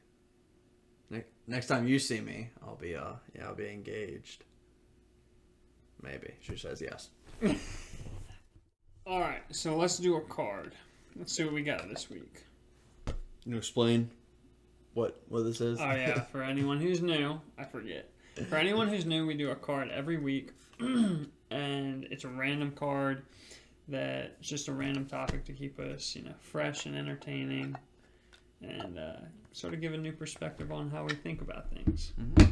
[SPEAKER 2] next time you see me, I'll be engaged. Maybe she says yes.
[SPEAKER 1] All right, so let's do a card. Let's see what we got this week.
[SPEAKER 2] Can you explain what this is?
[SPEAKER 1] Oh yeah, for anyone who's new, I forget. For anyone who's new, we do a card every week, and it's a random card that's just a random topic to keep us, fresh and entertaining, and sort of give a new perspective on how we think about things.
[SPEAKER 2] Mm-hmm.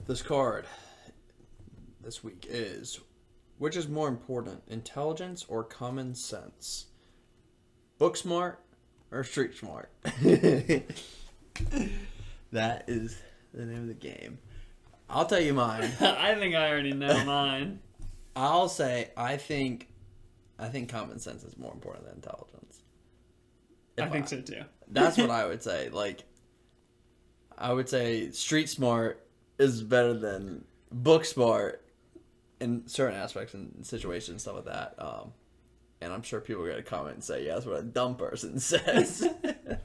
[SPEAKER 2] This card this week is: which is more important, intelligence or common sense? Book smart or street smart? That is the name of the game. I'll tell you mine.
[SPEAKER 1] I think I already know mine.
[SPEAKER 2] I'll say I think common sense is more important than intelligence.
[SPEAKER 1] I think so too.
[SPEAKER 2] That's what I would say. Like, I would say street smart is better than book smart in certain aspects and situations, stuff like that. And I'm sure people are going to comment and say, yeah, that's what a dumb person says.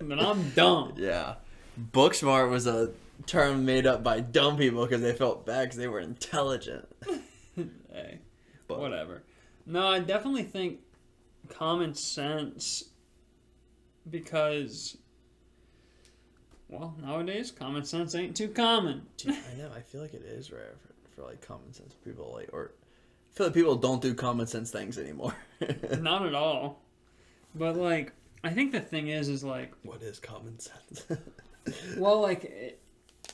[SPEAKER 1] But I'm dumb.
[SPEAKER 2] Yeah. Book smart was a term made up by dumb people because they felt bad because they were intelligent.
[SPEAKER 1] Hey, but whatever. No, I definitely think common sense because, well, nowadays common sense ain't too common.
[SPEAKER 2] Dude, I know. I feel like it is rare for like common sense people, like, or I feel like people don't do common sense things anymore.
[SPEAKER 1] Not at all. But like, I think the thing is like,
[SPEAKER 2] what is common sense?
[SPEAKER 1] Well, like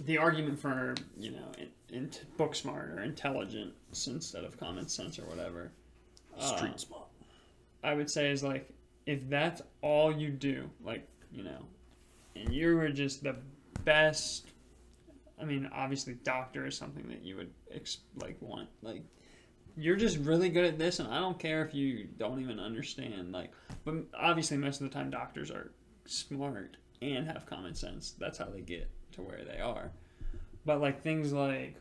[SPEAKER 1] the argument for in book smart or intelligence instead of common sense or whatever.
[SPEAKER 2] Street smart.
[SPEAKER 1] I would say is like, if that's all you do, like, and you were just the best. I mean, obviously, doctor is something that you would want. Like, you're just really good at this, and I don't care if you don't even understand. Like, but obviously, most of the time, doctors are smart and have common sense. That's how they get to where they are. But like things like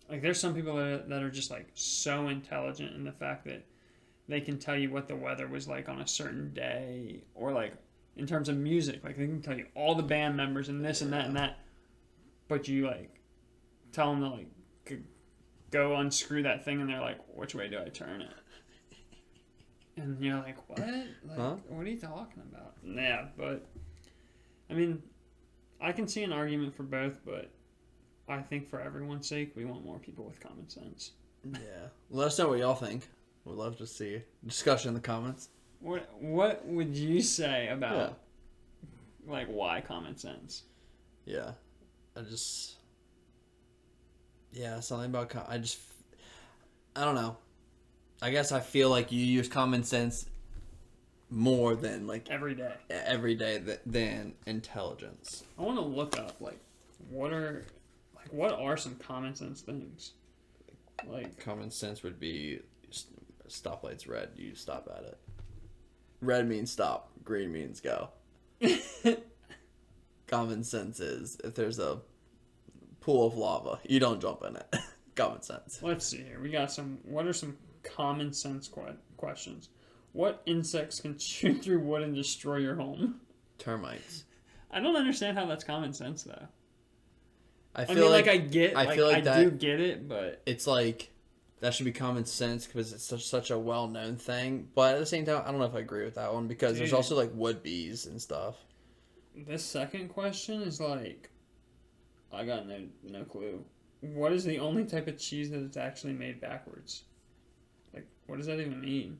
[SPEAKER 1] there's some people that are just like so intelligent in the fact that they can tell you what the weather was like on a certain day, or like in terms of music, like they can tell you all the band members and this and that and that. But you like tell them to like go unscrew that thing, and they're like, which way do I turn it? And you're like, what? Like,
[SPEAKER 2] huh?
[SPEAKER 1] What are you talking about? Yeah, but I mean, I can see an argument for both, but I think for everyone's sake, we want more people with common sense.
[SPEAKER 2] Yeah. Let us know what y'all think. We'd love to see discussion in the comments.
[SPEAKER 1] What would you say about like why common sense?
[SPEAKER 2] Yeah. Something about I don't know. I guess I feel like you use common sense more than like
[SPEAKER 1] every day
[SPEAKER 2] than intelligence.
[SPEAKER 1] I want to look up what are some common sense things? Like
[SPEAKER 2] common sense would be stoplight's red, you stop at it. Red means stop, green means go. Common sense is if there's a pool of lava, you don't jump in it. Common sense.
[SPEAKER 1] Let's see here. We got what are some common sense questions? What insects can chew through wood and destroy your home?
[SPEAKER 2] Termites.
[SPEAKER 1] I don't understand how that's common sense though.
[SPEAKER 2] I feel like
[SPEAKER 1] I get. I do get it, but
[SPEAKER 2] it's like that should be common sense because it's such a well-known thing. But at the same time, I don't know if I agree with that one because there's also like wood bees and stuff.
[SPEAKER 1] This second question is like, I got no clue. What is the only type of cheese that is actually made backwards? Like, what does that even mean?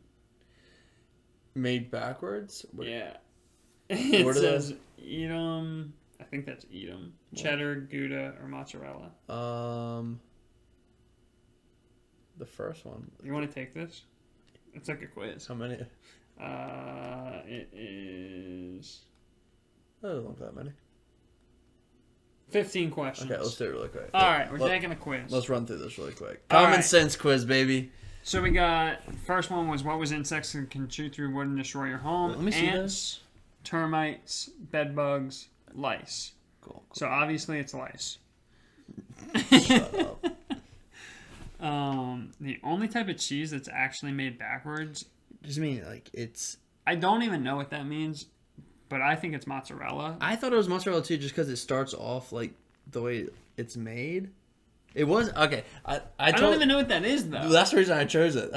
[SPEAKER 2] Made backwards?
[SPEAKER 1] Yeah. It says eat 'em. I think that's Edam. Cheddar, Gouda, or mozzarella.
[SPEAKER 2] The first one.
[SPEAKER 1] You want to take this? It's like a quiz.
[SPEAKER 2] How many?
[SPEAKER 1] It is...
[SPEAKER 2] I don't want that many.
[SPEAKER 1] 15 questions.
[SPEAKER 2] Okay, let's do it really quick.
[SPEAKER 1] All right, we're taking a quiz.
[SPEAKER 2] Let's run through this really quick.
[SPEAKER 1] All
[SPEAKER 2] Common
[SPEAKER 1] right.
[SPEAKER 2] sense quiz, baby.
[SPEAKER 1] So we got, first one was what was insects that can chew through wood and destroy your home?
[SPEAKER 2] Let me see
[SPEAKER 1] Ants, termites, bed bugs, lice.
[SPEAKER 2] Cool.
[SPEAKER 1] So obviously it's lice.
[SPEAKER 2] Shut up.
[SPEAKER 1] The only type of cheese that's actually made backwards,
[SPEAKER 2] Just mean like it's.
[SPEAKER 1] I don't even know what that means, but I think it's mozzarella.
[SPEAKER 2] I thought it was mozzarella too, just because it starts off like the way it's made. It was okay. I
[SPEAKER 1] don't even know what that is though.
[SPEAKER 2] That's the reason I chose it.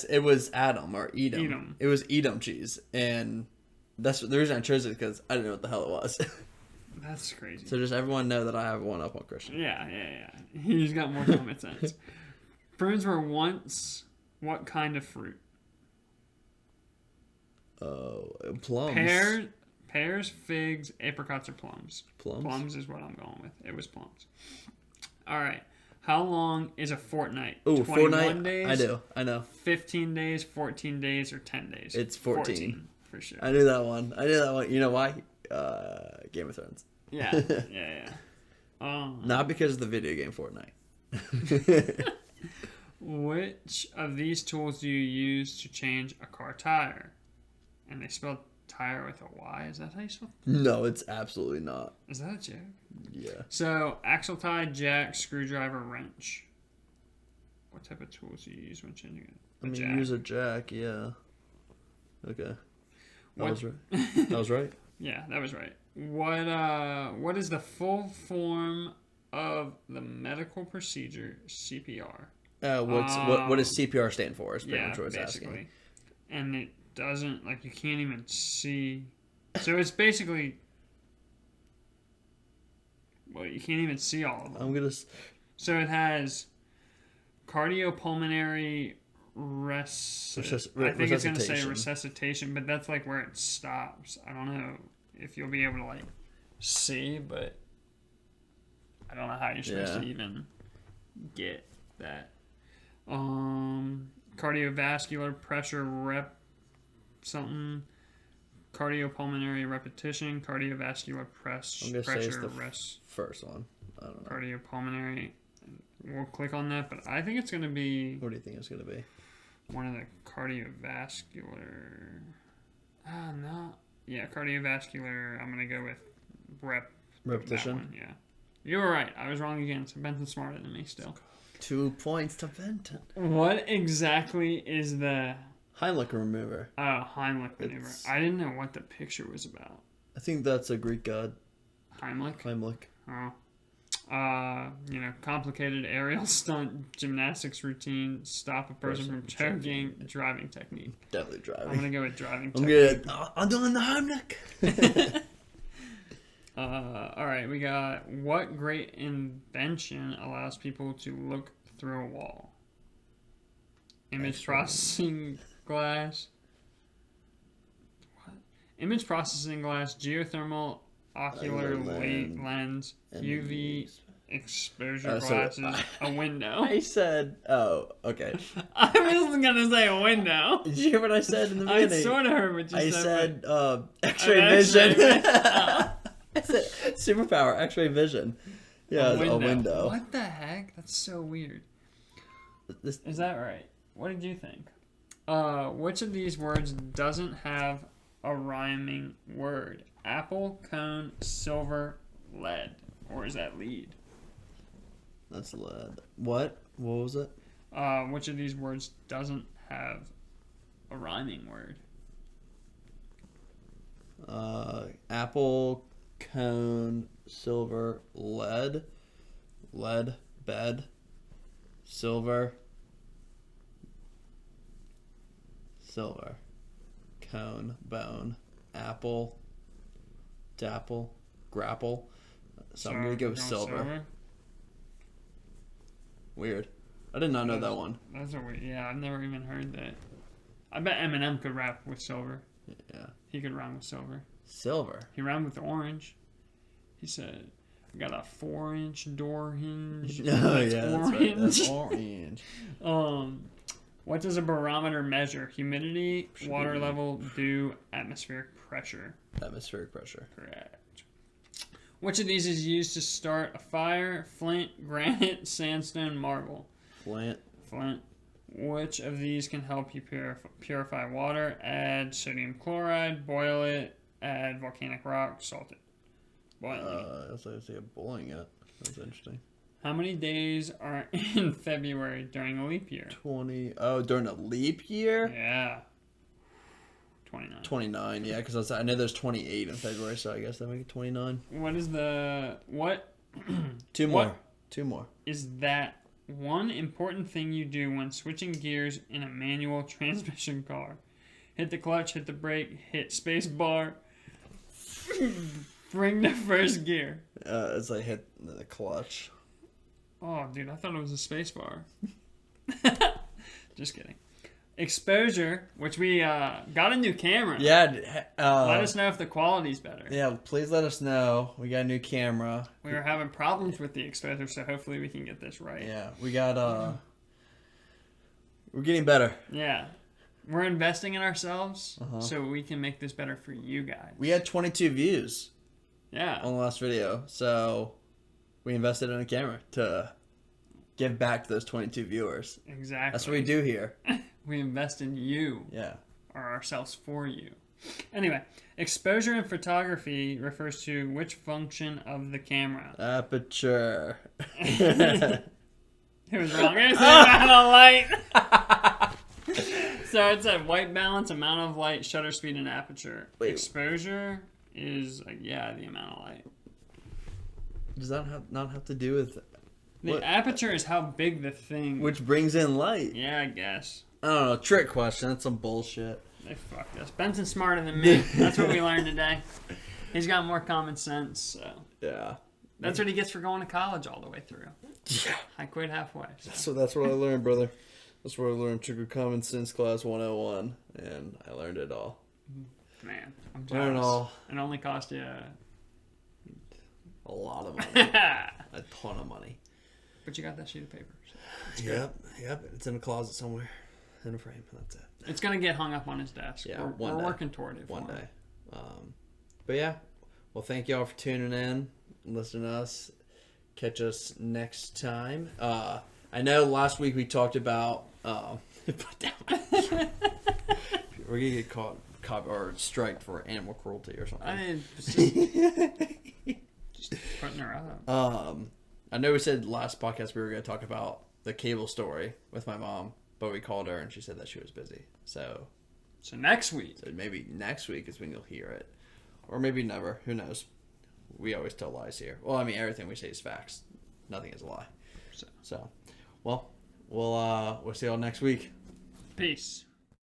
[SPEAKER 2] It was Adam or Edam.
[SPEAKER 1] Edam.
[SPEAKER 2] It was Edam cheese, and that's the reason I chose it because I didn't know what the hell it was.
[SPEAKER 1] That's crazy.
[SPEAKER 2] So just everyone know that I have one up on Christian.
[SPEAKER 1] Yeah. He's got more common sense. Prunes were once what kind of fruit?
[SPEAKER 2] Plums.
[SPEAKER 1] Pears, figs, apricots, or plums?
[SPEAKER 2] Plums?
[SPEAKER 1] Plums is what I'm going with. It was plums. All right. How long is a fortnight?
[SPEAKER 2] Ooh,
[SPEAKER 1] 21
[SPEAKER 2] fortnight?
[SPEAKER 1] days?
[SPEAKER 2] I know.
[SPEAKER 1] 15 days, 14 days, or 10 days?
[SPEAKER 2] It's 14.
[SPEAKER 1] For sure.
[SPEAKER 2] I knew that one. You know why? Game of Thrones.
[SPEAKER 1] Yeah.
[SPEAKER 2] Not because of the video game Fortnite.
[SPEAKER 1] Which of these tools do you use to change a car tire? And they spelled tire with a Y. Is that how you spell it?
[SPEAKER 2] No, it's absolutely not.
[SPEAKER 1] Is that a joke?
[SPEAKER 2] Yeah.
[SPEAKER 1] So, axle tie, jack, screwdriver, wrench. What type of tools do you use when changing it?
[SPEAKER 2] You use a jack, yeah. Okay. That was right. That was right?
[SPEAKER 1] Yeah, that was right. What is the full form of the medical procedure CPR?
[SPEAKER 2] What does CPR stand for? Is pretty
[SPEAKER 1] Yeah,
[SPEAKER 2] much what it's
[SPEAKER 1] basically.
[SPEAKER 2] asking.
[SPEAKER 1] And it doesn't, like, you can't even see. So it's basically, well, you can't even see all of them. So it has cardiopulmonary I think it's going to say resuscitation, but that's like where it stops. I don't know if you'll be able to like see, but I don't know how you're supposed to even get that. Cardiovascular pressure cardiopulmonary repetition, cardiovascular pressure
[SPEAKER 2] first one. I don't know.
[SPEAKER 1] Cardiopulmonary. We'll click on that, but I think it's going to be.
[SPEAKER 2] What do you think it's going to be?
[SPEAKER 1] One of the cardiovascular. No. Yeah, cardiovascular. I'm going to go with repetition. One, yeah. You were right. I was wrong again. So Benton's smarter than me still.
[SPEAKER 2] 2 points to Benton.
[SPEAKER 1] What exactly is the
[SPEAKER 2] Heimlich maneuver?
[SPEAKER 1] Oh, Heimlich maneuver. I didn't know what the picture was about.
[SPEAKER 2] I think that's a Greek god.
[SPEAKER 1] Heimlich? Oh. Complicated aerial stunt, gymnastics routine, stop a person from choking, driving technique.
[SPEAKER 2] Definitely driving.
[SPEAKER 1] I'm going to go with driving technique.
[SPEAKER 2] I'm doing the Heimlich.
[SPEAKER 1] All right, we got what great invention allows people to look through a wall? Image processing glass. What? Image processing glass, geothermal ocular lens, UV exposure glasses, a window.
[SPEAKER 2] I said, okay.
[SPEAKER 1] I was going to say a window.
[SPEAKER 2] Did you hear what I said in the beginning?
[SPEAKER 1] I sort of heard what you said.
[SPEAKER 2] I said, X-ray vision. I said, superpower, X-ray vision. Yeah, a window.
[SPEAKER 1] What the heck? That's so weird. Is that right? What did you think? Which of these words doesn't have a rhyming word? Apple, cone, silver, lead. Or is that lead?
[SPEAKER 2] That's lead. What? What was it?
[SPEAKER 1] Which of these words doesn't have a rhyming word?
[SPEAKER 2] Apple, cone, silver, lead, bed, silver, cone, bone, apple, dapple, grapple. So I'm going to go with silver. Weird. I did not know that one.
[SPEAKER 1] That's a weird. Yeah, I've never even heard that. I bet Eminem could rap with silver.
[SPEAKER 2] Yeah.
[SPEAKER 1] He could rhyme with silver.
[SPEAKER 2] Silver?
[SPEAKER 1] He rhymed with orange. He said, "We got a 4-inch door hinge."
[SPEAKER 2] Oh yeah,
[SPEAKER 1] orange.
[SPEAKER 2] that's right. That's orange.
[SPEAKER 1] What does a barometer measure? Humidity, water level, dew, atmospheric pressure.
[SPEAKER 2] Atmospheric pressure.
[SPEAKER 1] Correct. Which of these is used to start a fire? Flint, granite, sandstone, marble.
[SPEAKER 2] Flint.
[SPEAKER 1] Flint. Which of these can help you purify water? Add sodium chloride, boil it, add volcanic rock, salt it. Boiling.
[SPEAKER 2] That's like a boiling it. That's interesting.
[SPEAKER 1] How many days are in February during a leap year?
[SPEAKER 2] 20. Oh, during a leap year?
[SPEAKER 1] Yeah. 29.
[SPEAKER 2] 29, yeah, because I know there's 28 in February, so I guess that make it 29.
[SPEAKER 1] What is the... What...
[SPEAKER 2] Two more.
[SPEAKER 1] What
[SPEAKER 2] 2 more.
[SPEAKER 1] is that one important thing you do when switching gears in a manual transmission car? Hit the clutch, hit the brake, hit space bar, bring the first gear.
[SPEAKER 2] It's like hit the clutch.
[SPEAKER 1] Oh, dude, I thought it was a space bar. Just kidding. Exposure, which we got a new camera.
[SPEAKER 2] Yeah.
[SPEAKER 1] Let us know if the quality's better.
[SPEAKER 2] Yeah, please let us know. We got a new camera.
[SPEAKER 1] We were having problems with the exposure, so hopefully we can get this right.
[SPEAKER 2] Yeah, we got, we're getting better.
[SPEAKER 1] Yeah. We're investing in ourselves so we can make this better for you guys.
[SPEAKER 2] We had 22 views.
[SPEAKER 1] Yeah.
[SPEAKER 2] On the last video, so we invested in a camera to give back to those 22 viewers.
[SPEAKER 1] Exactly.
[SPEAKER 2] That's what we do here.
[SPEAKER 1] We invest in you.
[SPEAKER 2] Yeah.
[SPEAKER 1] Or ourselves for you. Anyway, exposure in photography refers to which function of the camera?
[SPEAKER 2] Aperture.
[SPEAKER 1] It was wrong. It's the amount of light. So it said white balance, amount of light, shutter speed, and aperture.
[SPEAKER 2] Wait.
[SPEAKER 1] Exposure is, the amount of light.
[SPEAKER 2] Does that not have to do with...
[SPEAKER 1] The aperture is how big the thing...
[SPEAKER 2] Which brings in light.
[SPEAKER 1] Yeah, I guess.
[SPEAKER 2] I don't know. Trick question. That's some bullshit.
[SPEAKER 1] They fucked us. Benton's smarter than me. That's what we learned today. He's got more common sense, so...
[SPEAKER 2] Yeah.
[SPEAKER 1] That's what he gets for going to college all the way through.
[SPEAKER 2] Yeah.
[SPEAKER 1] I quit halfway.
[SPEAKER 2] So that's what I learned, brother. That's what I learned. Took a common sense class 101, and I learned it all.
[SPEAKER 1] Man, I'm
[SPEAKER 2] Learn
[SPEAKER 1] jealous.
[SPEAKER 2] all.
[SPEAKER 1] It only cost you...
[SPEAKER 2] A lot of money. A ton of money.
[SPEAKER 1] But you got that sheet of paper. So
[SPEAKER 2] Yep. It's in a closet somewhere. In a frame. That's it.
[SPEAKER 1] it's going to get hung up on his desk.
[SPEAKER 2] Yeah,
[SPEAKER 1] We're working toward it.
[SPEAKER 2] One day. But yeah. Well, thank y'all for tuning in, listening to us. Catch us next time. I know last week we talked about put down. We're gonna get caught or striked for animal cruelty or something.
[SPEAKER 1] I mean, just putting her up.
[SPEAKER 2] I know we said last podcast we were gonna talk about the cable story with my mom, but we called her and she said that she was busy. So
[SPEAKER 1] next week.
[SPEAKER 2] So maybe next week is when you'll hear it, or maybe never. Who knows? We always tell lies here. Well, I mean, everything we say is facts. Nothing is a lie. So, well, we'll see y'all next week.
[SPEAKER 1] Peace.